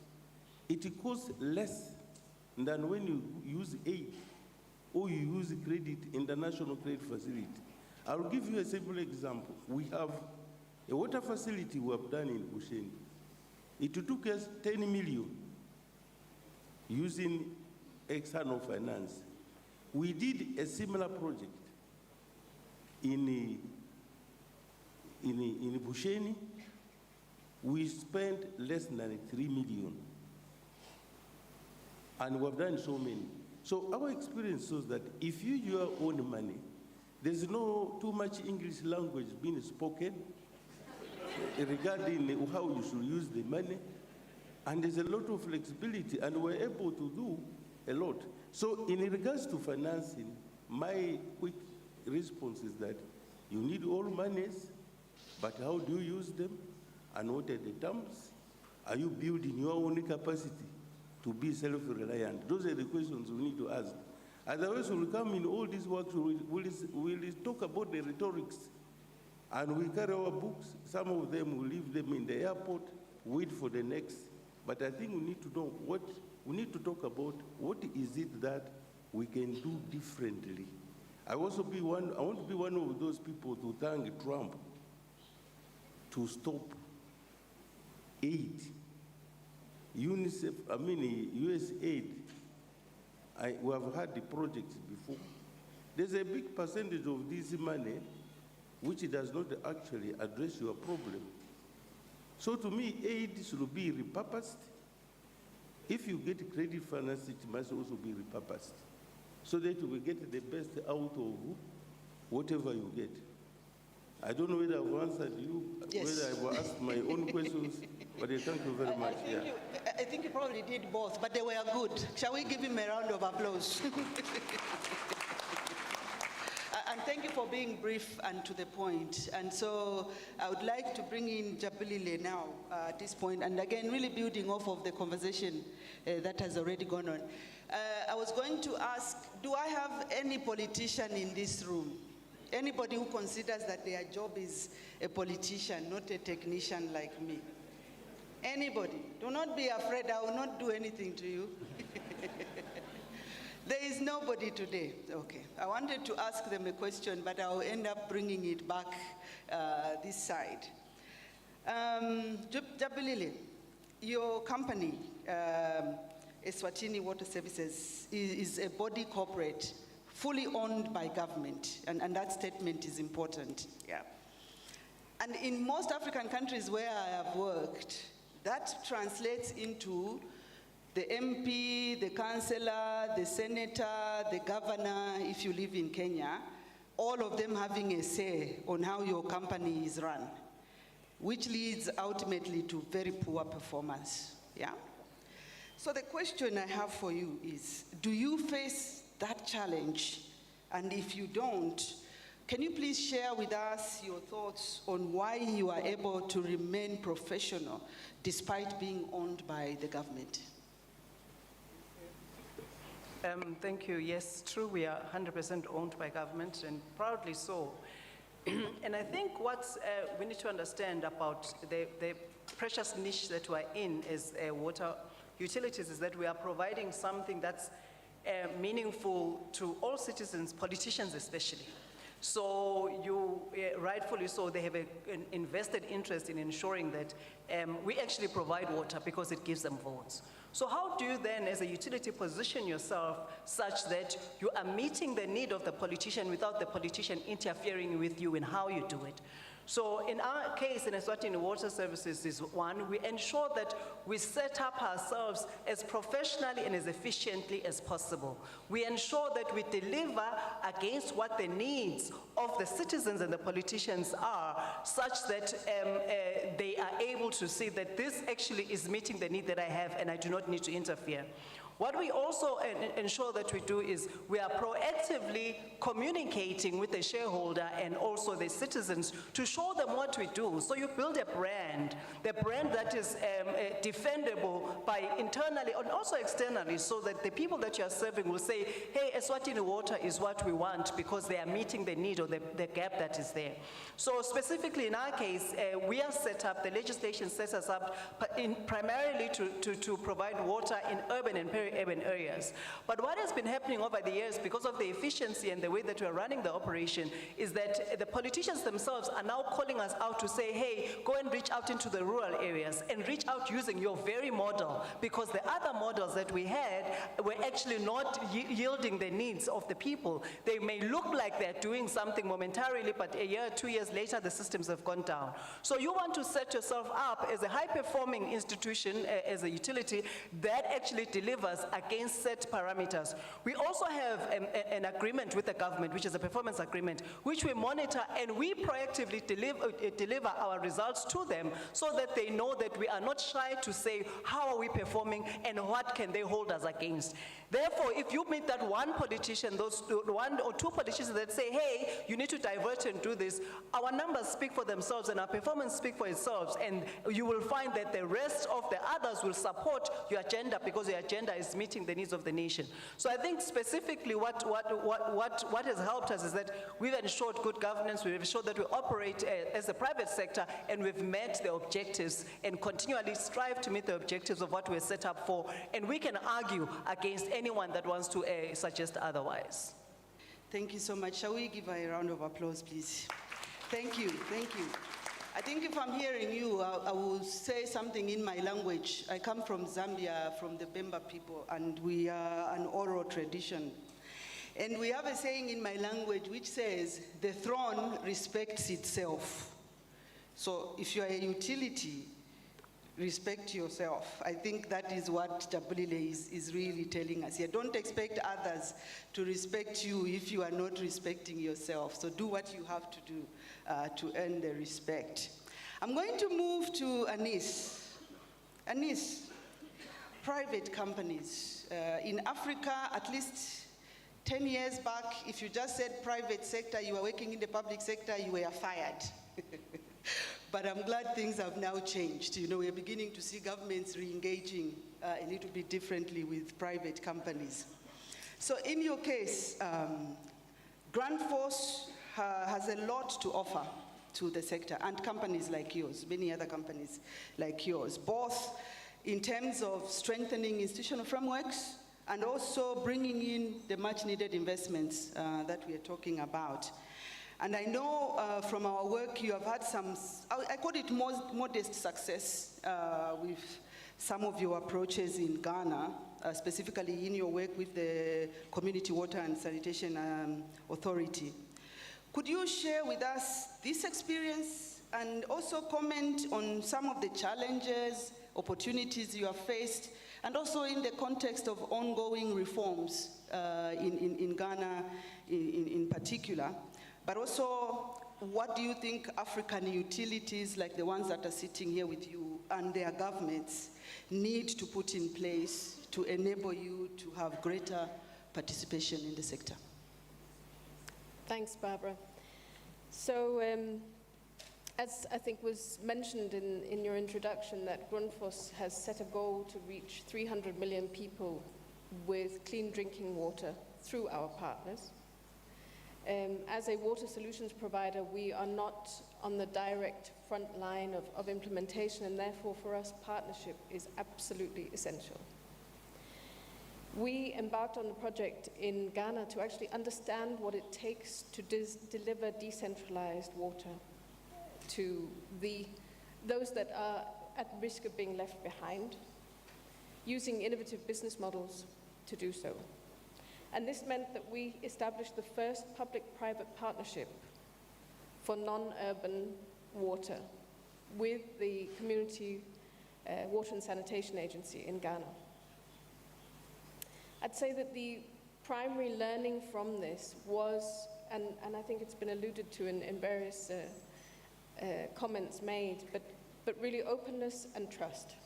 it costs less than when you use aid or you use credit in the national credit facility. I'll give you a simple example. We have a water facility we have done in Busheni. It took us 10 million using external finance. We did a similar project in Busheni. We spent less than 3 million. And we've done so many. So our experience shows that if you use your own money, there's no too much English language being spoken regarding how you should use the money. And there's a lot of flexibility, and we're able to do a lot. So in regards to financing, my quick response is that you need all monies, but how do you use them? And what are the terms? Are you building your own capacity to be self-reliant? Those are the questions we need to ask. Otherwise, we'll come in all these works, we'll talk about the rhetorics, And we carry our books. Some of them, we leave them in the airport, wait for the next. But I think we need to know we need to talk about what is it that we can do differently. I want to be one of those people to thank Trump to stop aid. UNICEF, US aid, we have had the projects before. There's a big percentage of this money which does not actually address your problem. So to me, aid should be repurposed. If you get credit finance, it must also be repurposed, so that we get the best out of whatever you get. I don't know whether I've answered you, Yes. whether I've asked my own questions, but I thank you very much. I think you probably did both, but they were good. Shall we give him a round of applause? And thank you for being brief and to the point. And so I would like to bring in Jabilile now at this point, and again, really building off of the conversation that has already gone on. I was going to ask, do I have any politician in this room? Anybody who considers that their job is a politician, not a technician like me? Anybody? Do not be afraid, I will not do anything to you. There is nobody today. Okay. I wanted to ask them a question, but I will end up bringing it back this side. Jabilile, your company, Eswatini Water Services, is a body corporate fully owned by government, and that statement is important. Yeah. And in most African countries where I have worked, that translates into the MP, the councillor, the senator, the governor, if you live in Kenya, all of them having a say on how your company is run, which leads ultimately to very poor performance, yeah? So the question I have for you is, do you face that challenge? And if you don't, can you please share with us your thoughts on why you are able to remain professional despite being owned by the government? Thank you. Yes, true, we are 100% owned by government, and proudly so. And I think what we need to understand about the precious niche that we're in as water utilities is that we are providing something that's meaningful to all citizens, politicians especially. So you, rightfully so, they have an invested interest in ensuring that we actually provide water because it gives them votes. So how do you then, as a utility, position yourself such that you are meeting the need of the politician without the politician interfering with you in how you do it? So in our case, in Eswatini Water Services is one, we ensure that we set up ourselves as professionally and as efficiently as possible. We ensure that we deliver against what the needs of the citizens and the politicians are, such that they are able to see that this actually is meeting the need that I have and I do not need to interfere. What we also ensure that we do is we are proactively communicating with the shareholder and also the citizens to show them what we do. So you build a brand, the brand that is defendable by internally and also externally, so that the people that you are serving will say, hey, Eswatini Water is what we want because they are meeting the need or the gap that is there. So specifically in our case, we are set up, the legislation sets us up primarily to provide water in urban and peri-urban areas. But what has been happening over the years, because of the efficiency and the way that we are running the operation, is that the politicians themselves are now calling us out to say, hey, go and reach out into the rural areas and reach out using your very model, because the other models that we had were actually not yielding the needs of the people. They may look like they're doing something momentarily, but a year, 2 years later, the systems have gone down. So you want to set yourself up as a high-performing institution, as a utility, that actually delivers against set parameters. We also have an agreement with the government, which is a performance agreement, which we monitor, and we proactively deliver our results to them so that they know that we are not shy to say how are we performing and what can they hold us against. Therefore, if you meet that one politician, those one or two politicians that say, hey, you need to divert and do this, our numbers speak for themselves and our performance speak for itself, and you will find that the rest of the others will support your agenda because your agenda is is meeting the needs of the nation. So I think specifically what has helped us is that we've ensured good governance, we've ensured that we operate as a private sector, and we've met the objectives and continually strive to meet the objectives of what we're set up for, and we can argue against anyone that wants to suggest otherwise. Thank you so much. Shall we give a round of applause, please? Thank you, thank you. I think if I'm hearing you, I will say something in my language. I come from Zambia, from the Bemba people, and we are an oral tradition. And we have a saying in my language which says, the throne respects itself. So if you are a utility, respect yourself. I think that is what Jabulile is really telling us here. Don't expect others to respect you if you are not respecting yourself. So do what you have to do to earn the respect. I'm going to move to Anis. Anis, private companies. In Africa, at least 10 years back, if you just said private sector, you were working in the public sector, you were fired. But I'm glad things have now changed. You know, we're beginning to see governments re-engaging a little bit differently with private companies. So in your case, Grundfos has a lot to offer to the sector and companies like yours, many other companies like yours, both in terms of strengthening institutional frameworks and also bringing in the much needed investments that we are talking about. And I know from our work you have had some, I call it modest success with some of your approaches in Ghana, specifically in your work with the Community Water and Sanitation Authority. Could you share with us this experience and also comment on some of the challenges, opportunities you have faced, and also in the context of ongoing reforms in Ghana in particular? But also, what do you think African utilities, like the ones that are sitting here with you, and their governments need to put in place to enable you to have greater participation in the sector? Thanks, Barbara. So, as I think was mentioned in your introduction, that Grundfos has set a goal to reach 300 million people with clean drinking water through our partners. As a water solutions provider, we are not on the direct front line of implementation, and therefore for us, partnership is absolutely essential. We embarked on the project in Ghana to actually understand what it takes to deliver decentralized water to those that are at risk of being left behind, using innovative business models to do so. And this meant that we established the first public-private partnership for non-urban water with the Community Water and Sanitation Agency in Ghana. I'd say that the primary learning from this was, and I think it's been alluded to in various comments made, but really openness and trust.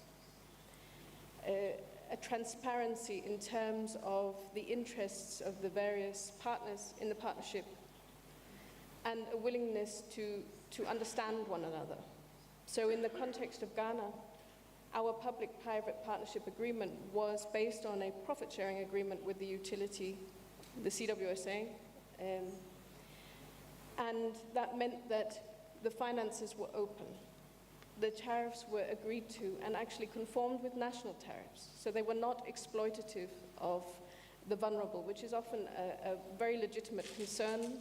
A transparency in terms of the interests of the various partners in the partnership, and a willingness to understand one another. So in the context of Ghana, our public-private partnership agreement was based on a profit-sharing agreement with the utility, the CWSA, and that meant that the finances were open. The tariffs were agreed to and actually conformed with national tariffs. So they were not exploitative of the vulnerable, which is often a very legitimate concern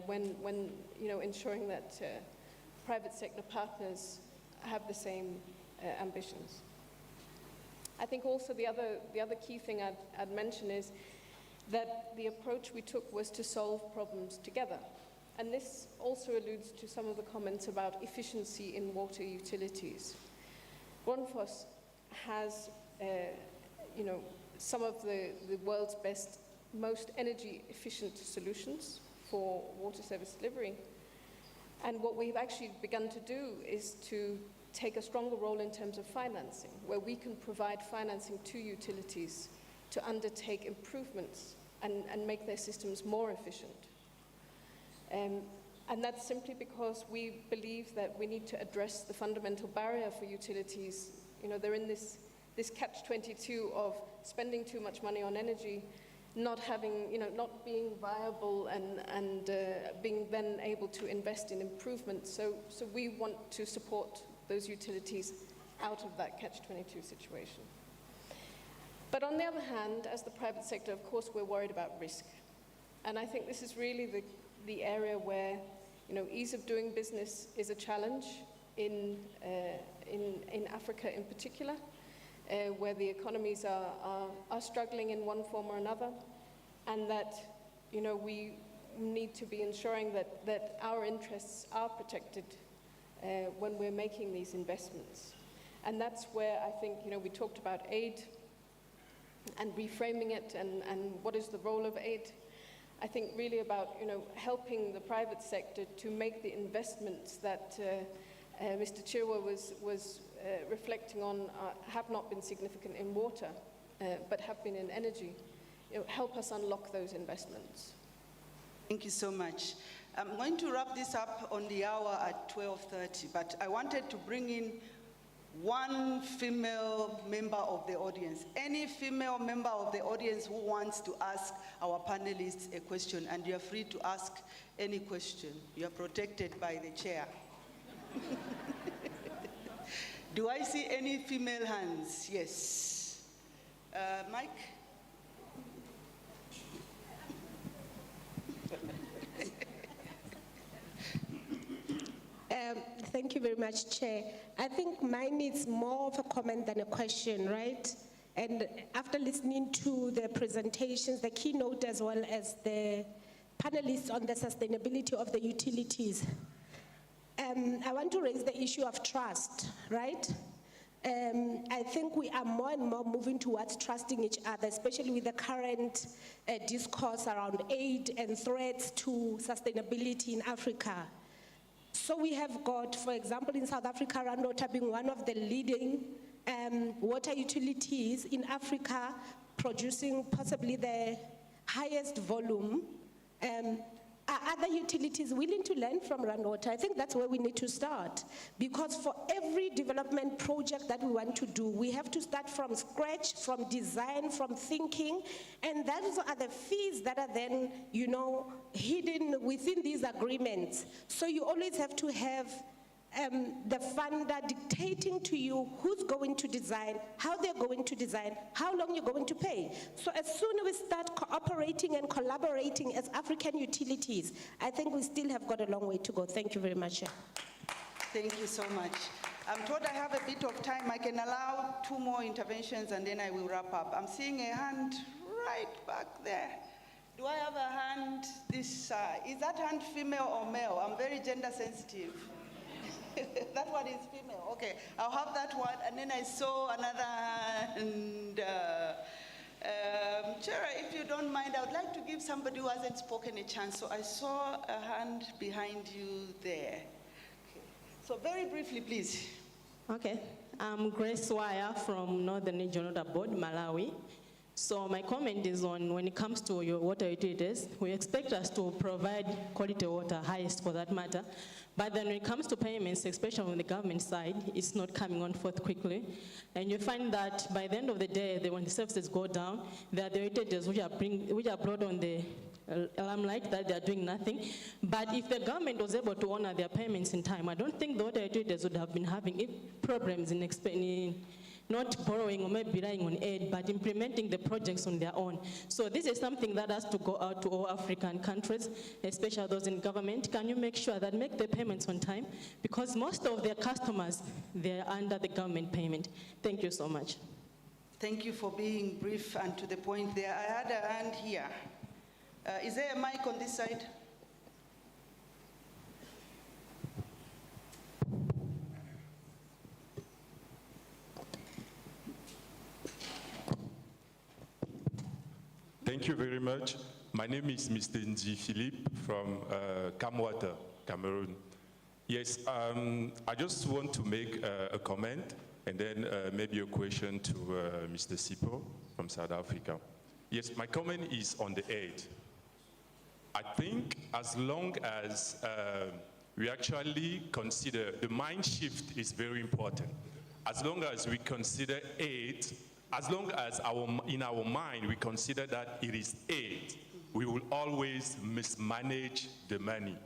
when ensuring that private sector partners have the same ambitions. I think also the other key thing I'd mention is that the approach we took was to solve problems together. And this also alludes to some of the comments about efficiency in water utilities. Grundfos has, some of the world's best, most energy-efficient solutions for water service delivery. And what we've actually begun to do is to take a stronger role in terms of financing, where we can provide financing to utilities to undertake improvements and make their systems more efficient. And that's simply because we believe that we need to address the fundamental barrier for utilities. You know, they're in this this catch-22 of spending too much money on energy, not having, not being viable and being then able to invest in improvements. So we want to support those utilities out of that catch-22 situation. But on the other hand, as the private sector, of course, we're worried about risk. And I think this is really the area where, ease of doing business is a challenge in Africa in particular, where the economies are struggling in one form or another, and that, we need to be ensuring that our interests are protected when we're making these investments. And that's where I think, we talked about aid and reframing it and what is the role of aid. I think really about, helping the private sector to make the investments that Mr. Chirwa was reflecting on have not been significant in water, but have been in energy. Help us unlock those investments. Thank you so much. I'm going to wrap this up on the hour at 12:30, but I wanted to bring in one female member of the audience. Any female member of the audience who wants to ask our panelists a question, and you are free to ask any question. You are protected by the chair. Do I see any female hands? Yes. Mike? Thank you very much, Chair. I think mine is more of a comment than a question, right? And after listening to the presentations, the keynote as well as the panelists on the sustainability of the utilities, I want to raise the issue of trust, right? I think we are more and more moving towards trusting each other, especially with the current discourse around aid and threats to sustainability in Africa. So we have got, for example, in South Africa, Randwater being one of the leading water utilities in Africa, producing possibly the highest volume. Are other utilities willing to learn from Randwater? I think that's where we need to start. Because for every development project that we want to do, we have to start from scratch, from design, from thinking, and those are the fees that are then, hidden within these agreements. So you always have to have the funder dictating to you who's going to design, how they're going to design, how long you're going to pay. So as soon as we start cooperating and collaborating as African utilities, I think we still have got a long way to go. Thank you very much. Thank you so much. I'm told I have a bit of time. I can allow 2 more interventions and then I will wrap up. I'm seeing a hand right back there. Do I have a hand this side? Is that hand female or male? I'm very gender sensitive. That one is female. Okay, I'll have that one. And then I saw another hand. Chair, if you don't mind, I would like to give somebody who hasn't spoken a chance. So I saw a hand behind you there. Okay. So very briefly, please. Okay. I'm Grace Wire from Northern Regional Water Board, Malawi. So my comment is on when it comes to your water utilities, we expect us to provide quality water, highest for that matter. But then when it comes to payments, especially on the government side, it's not coming on forth quickly. And you find that by the end of the day, when the services go down, there are the utilities which are brought on the limelight that they are doing nothing. But if the government was able to honor their payments in time, I don't think the water utilities would have been having problems in not borrowing or maybe relying on aid, but implementing the projects on their own. So this is something that has to go out to all African countries, especially those in government. Can you make sure that make the payments on time? Because most of their customers, they're under the government payment. Thank you so much. Thank you for being brief and to the point there. I had a hand here. Is there a mic on this side? Thank you very much. My name is Mr. Nji Philippe from Camwater, Cameroon. Yes, I just want to make a comment and then maybe a question to Mr. Sipo from South Africa. Yes, my comment is on the aid. I think as long as we actually consider the mind shift is very important. as long as we consider aid, as long as in our mind we consider that it is aid, we will always mismanage the money.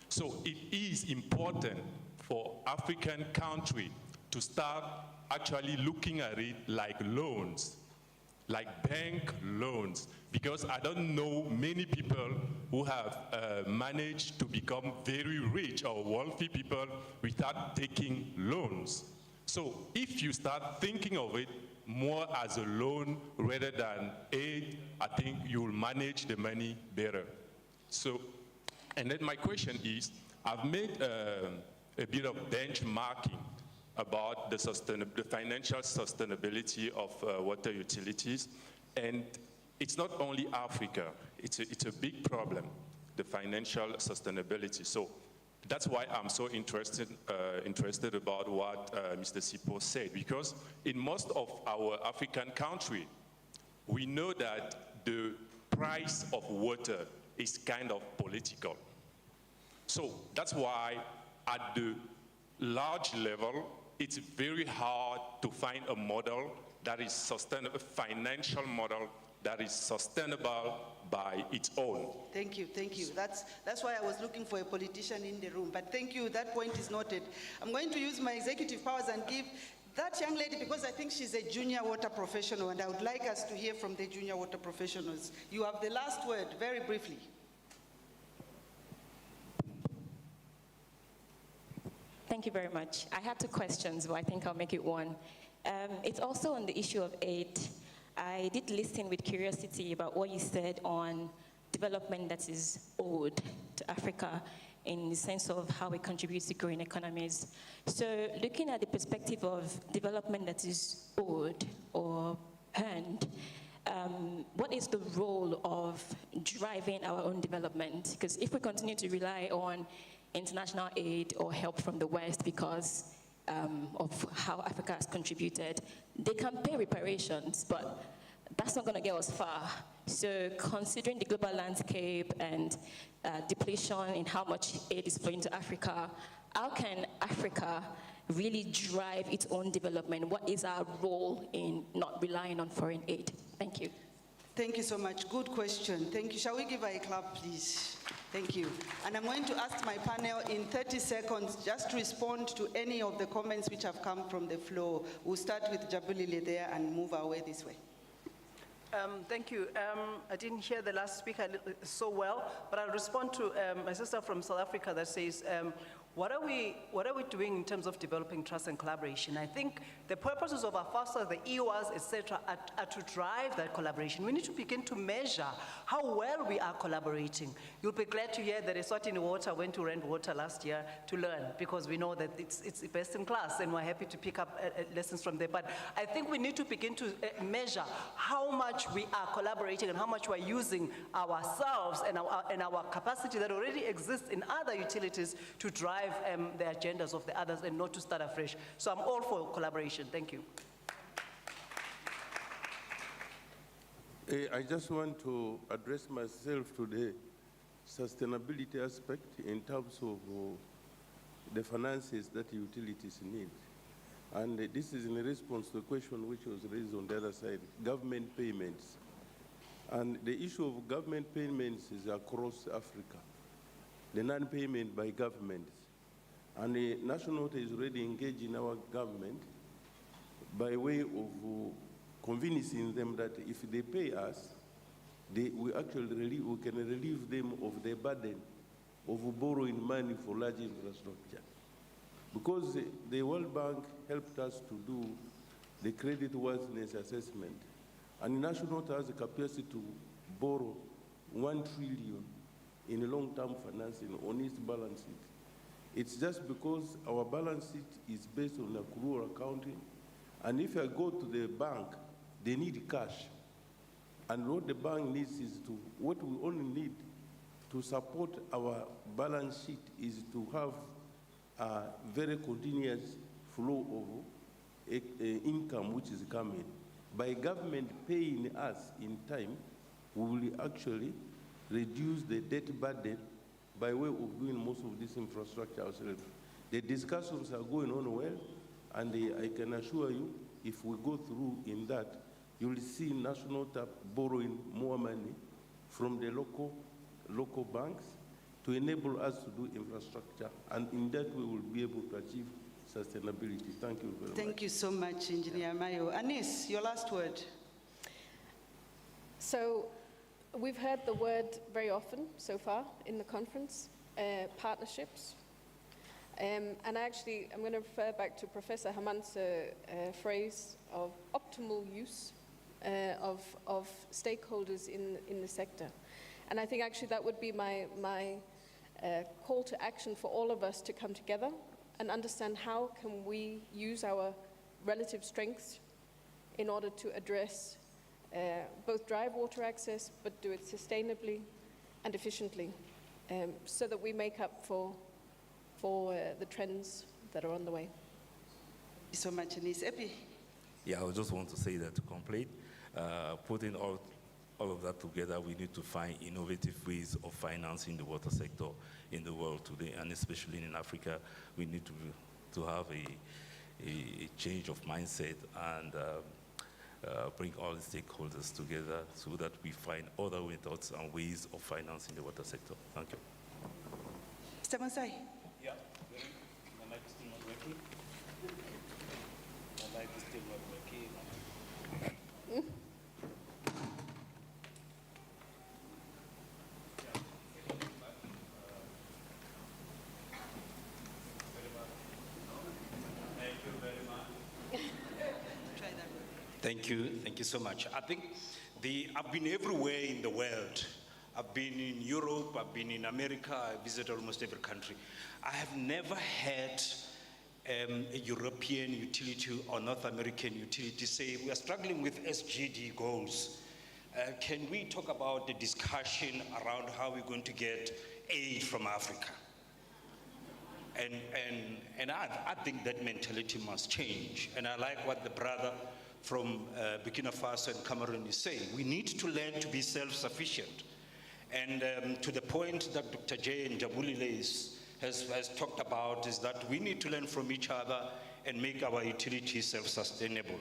So it is important for African countries to start actually looking at it like loans, like bank loans, because I don't know many people who have managed to become very rich or wealthy people without taking loans. So if you start thinking of it more as a loan rather than aid, I think you will manage the money better. So, and then my question is, I've made a bit of benchmarking about the financial sustainability of water utilities, and it's not only Africa, it's a big problem, the financial sustainability. So that's why I'm so interested about what Mr. Sipo said, because in most of our African countries, we know that the price of water is kind of political. So that's why at the large level, it's very hard to find a model that is sustainable, a financial model that is sustainable by its own. Thank you, thank you. That's why I was looking for a politician in the room, but thank you, that point is noted. I'm going to use my executive powers and give that young lady, because I think she's a junior water professional, and I would like us to hear from the junior water professionals. You have the last word, very briefly. Thank you very much. I had 2 questions, but I think I'll make it one. It's also on the issue of aid. I did listen with curiosity about what you said on development that is owed to Africa in the sense of how it contributes to growing economies. So looking at the perspective of development that is owed or earned, what is the role of driving our own development? Because if we continue to rely on international aid or help from the West because of how Africa has contributed, they can pay reparations, but that's not going to get us far. So considering the global landscape and depletion in how much aid is flowing to Africa, how can Africa really drive its own development? What is our role in not relying on foreign aid? Thank you. Thank you so much. Good question. Thank you. Shall we give her a clap, please? Thank you. And I'm going to ask my panel in 30 seconds just to respond to any of the comments which have come from the floor. We'll start with Jabulile there and move our way this way. Thank you. I didn't hear the last speaker so well, but I'll respond to my sister from South Africa that says, what are we doing in terms of developing trust and collaboration? I think the purposes of AfWASA, the EOAs, etc., are to drive that collaboration. We need to begin to measure how well we are collaborating. You'll be glad to hear that Eswatini Water went to Rand Water last year to learn, because we know that it's the best in class, and we're happy to pick up lessons from there. But I think we need to begin to measure how much we are collaborating and how much we're using ourselves and our capacity that already exists in other utilities to drive the agendas of the others and not to start afresh. So I'm all for collaboration. Thank you. I just want to address myself to the sustainability aspect in terms of the finances that utilities need. And this is in response to a question which was raised on the other side, government payments. And the issue of government payments is across Africa, the non-payment by governments. And the National Water is already engaged in our government by way of convincing them that if they pay us, we can relieve them of the burden of borrowing money for large infrastructure. Because the World Bank helped us to do the credit worthiness assessment, and the National Water has the capacity to borrow 1 trillion in long-term financing on its balance sheet. It's just because our balance sheet is based on accrual accounting, and if I go to the bank, they need cash. And what the bank needs is what we only need to support our balance sheet is to have a very continuous flow of income which is coming. By government paying us in time, we will actually reduce the debt burden by way of doing most of this infrastructure ourselves. The discussions are going on well, And I can assure you, if we go through in that, you will see National TAP borrowing more money from the local banks to enable us to do infrastructure. And in that we will be able to achieve sustainability. Thank you very much. Thank you so much, Engineer Mayo. Anis, your last word. So we've heard the word very often so far in the conference, partnerships. And I'm going to refer back to Professor Hamant's phrase of optimal use of stakeholders in the sector. And I think actually that would be my call to action for all of us to come together and understand how can we use our relative strengths in order to address both drive water access, but do it sustainably and efficiently, so that we make up for the trends that are on the way. Thank you so much, Anis. Epi? Yeah, I just want to say that to complete, putting all of that together, we need to find innovative ways of financing the water sector in the world today, and especially in Africa. We need to have a change of mindset and bring all the stakeholders together so that we find other methods and ways of financing the water sector. Thank you. Mr. Masai? Yeah, my mic is still not working. My mic is still not working. Thank you so much. I think I've been everywhere in the world. I've been in Europe, I've been in America, I visited almost every country. I have never had a European utility or North American utility say, we are struggling with SGD goals. Can we talk about the discussion around how we're going to get aid from Africa? And I think that mentality must change. And I like what the brother from Burkina Faso and Cameroon is saying. We need to learn to be self-sufficient. And to the point that Dr. J. Njabulile has talked about is that we need to learn from each other and make our utilities self-sustainable.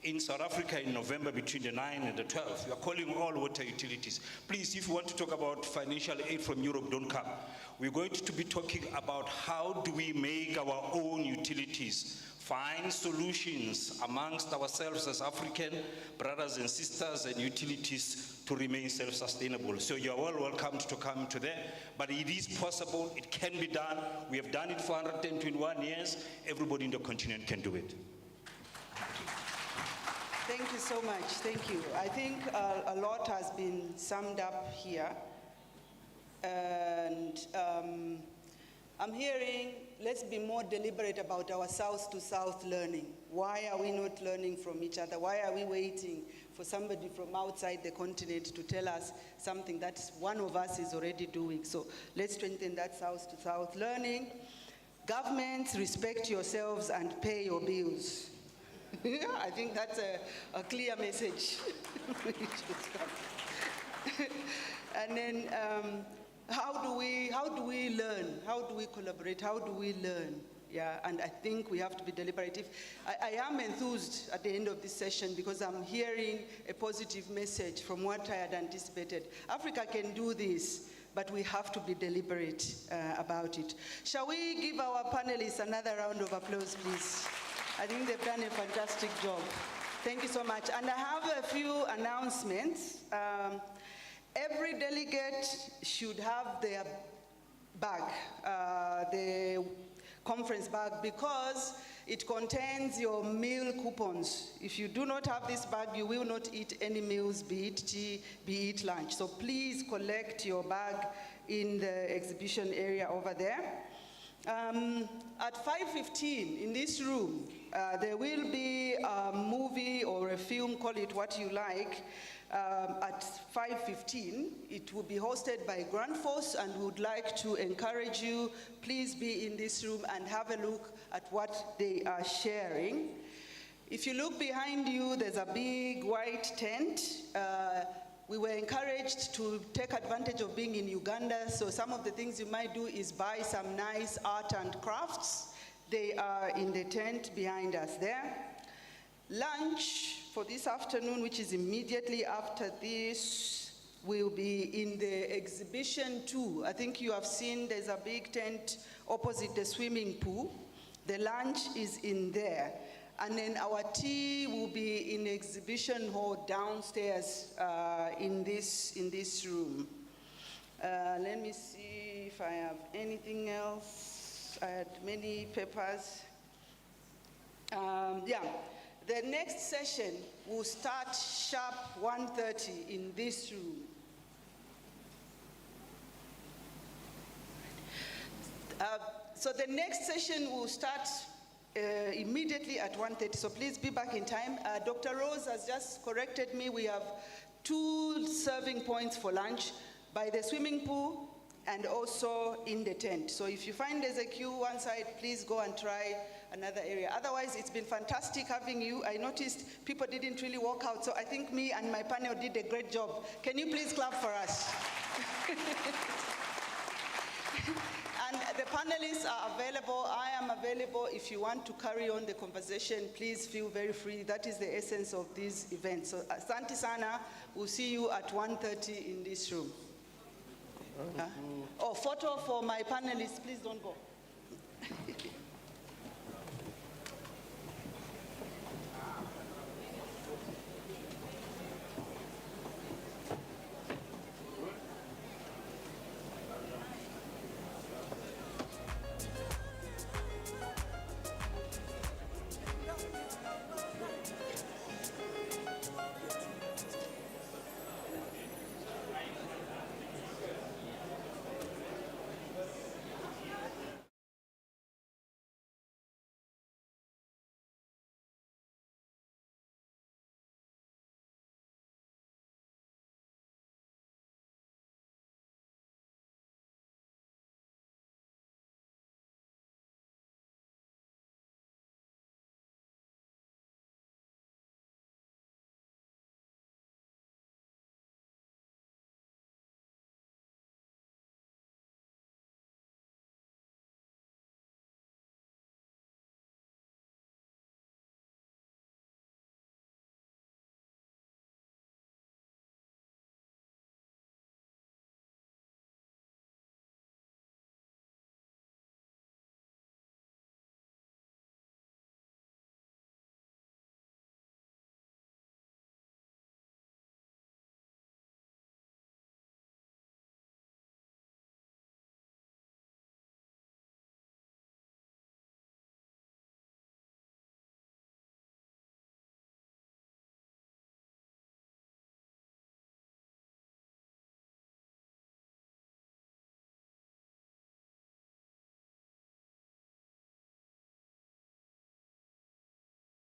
In South Africa in November between the 9th and the 12th, we are calling all water utilities. Please, if you want to talk about financial aid from Europe, don't come. We're going to be talking about how do we make our own utilities, find solutions amongst ourselves as African brothers and sisters and utilities to remain self-sustainable. So you're all welcome to come to there, but it is possible, it can be done. We have done it for 121 years. Everybody in the continent can do it. Thank you so much, thank you. I think a lot has been summed up here. And I'm hearing, let's be more deliberate about our south-to-south learning. Why are we not learning from each other? Why are we waiting for somebody from outside the continent to tell us something that one of us is already doing? So let's strengthen that south-to-south learning. Governments, respect yourselves and pay your bills. I think that's a clear message. And then, how do we learn? How do we collaborate? How do we learn? Yeah, and I think we have to be deliberative. I am enthused at the end of this session because I'm hearing a positive message from what I had anticipated. Africa can do this, but we have to be deliberate about it. Shall we give our panelists another round of applause, please? I think they've done a fantastic job. Thank you so much. And I have a few announcements. Every delegate should have their bag, the conference bag, because it contains your meal coupons. If you do not have this bag, you will not eat any meals, be it tea, be it lunch. So please collect your bag in the exhibition area over there. At 5:15 in this room, there will be a movie or a film, call it what you like. At 5:15, it will be hosted by Grand Force, and we would like to encourage you, please be in this room and have a look at what they are sharing. If you look behind you, there's a big white tent. We were encouraged to take advantage of being in Uganda, so some of the things you might do is buy some nice art and crafts. They are in the tent behind us there. Lunch for this afternoon, which is immediately after this, will be in the exhibition 2. I think you have seen there's a big tent opposite the swimming pool. The lunch is in there. And then our tea will be in the exhibition hall downstairs in this room. Let me see if I have anything else. I had many papers. Yeah, the next session will start sharp 1:30 in this room. So the next session will start immediately at 1:30, so please be back in time. Dr. Rose has just corrected me. We have 2 serving points for lunch by the swimming pool and also in the tent. So if you find there's a queue one side, please go and try another area. Otherwise, it's been fantastic having you. I noticed people didn't really walk out, so I think me and my panel did a great job. Can you please clap for us? And the panelists are available. I am available. If you want to carry on the conversation, please feel very free. That is the essence of this event. So, Asante Sana, we'll see you at 1:30 in this room. Oh, photo for my panelists. Please don't go.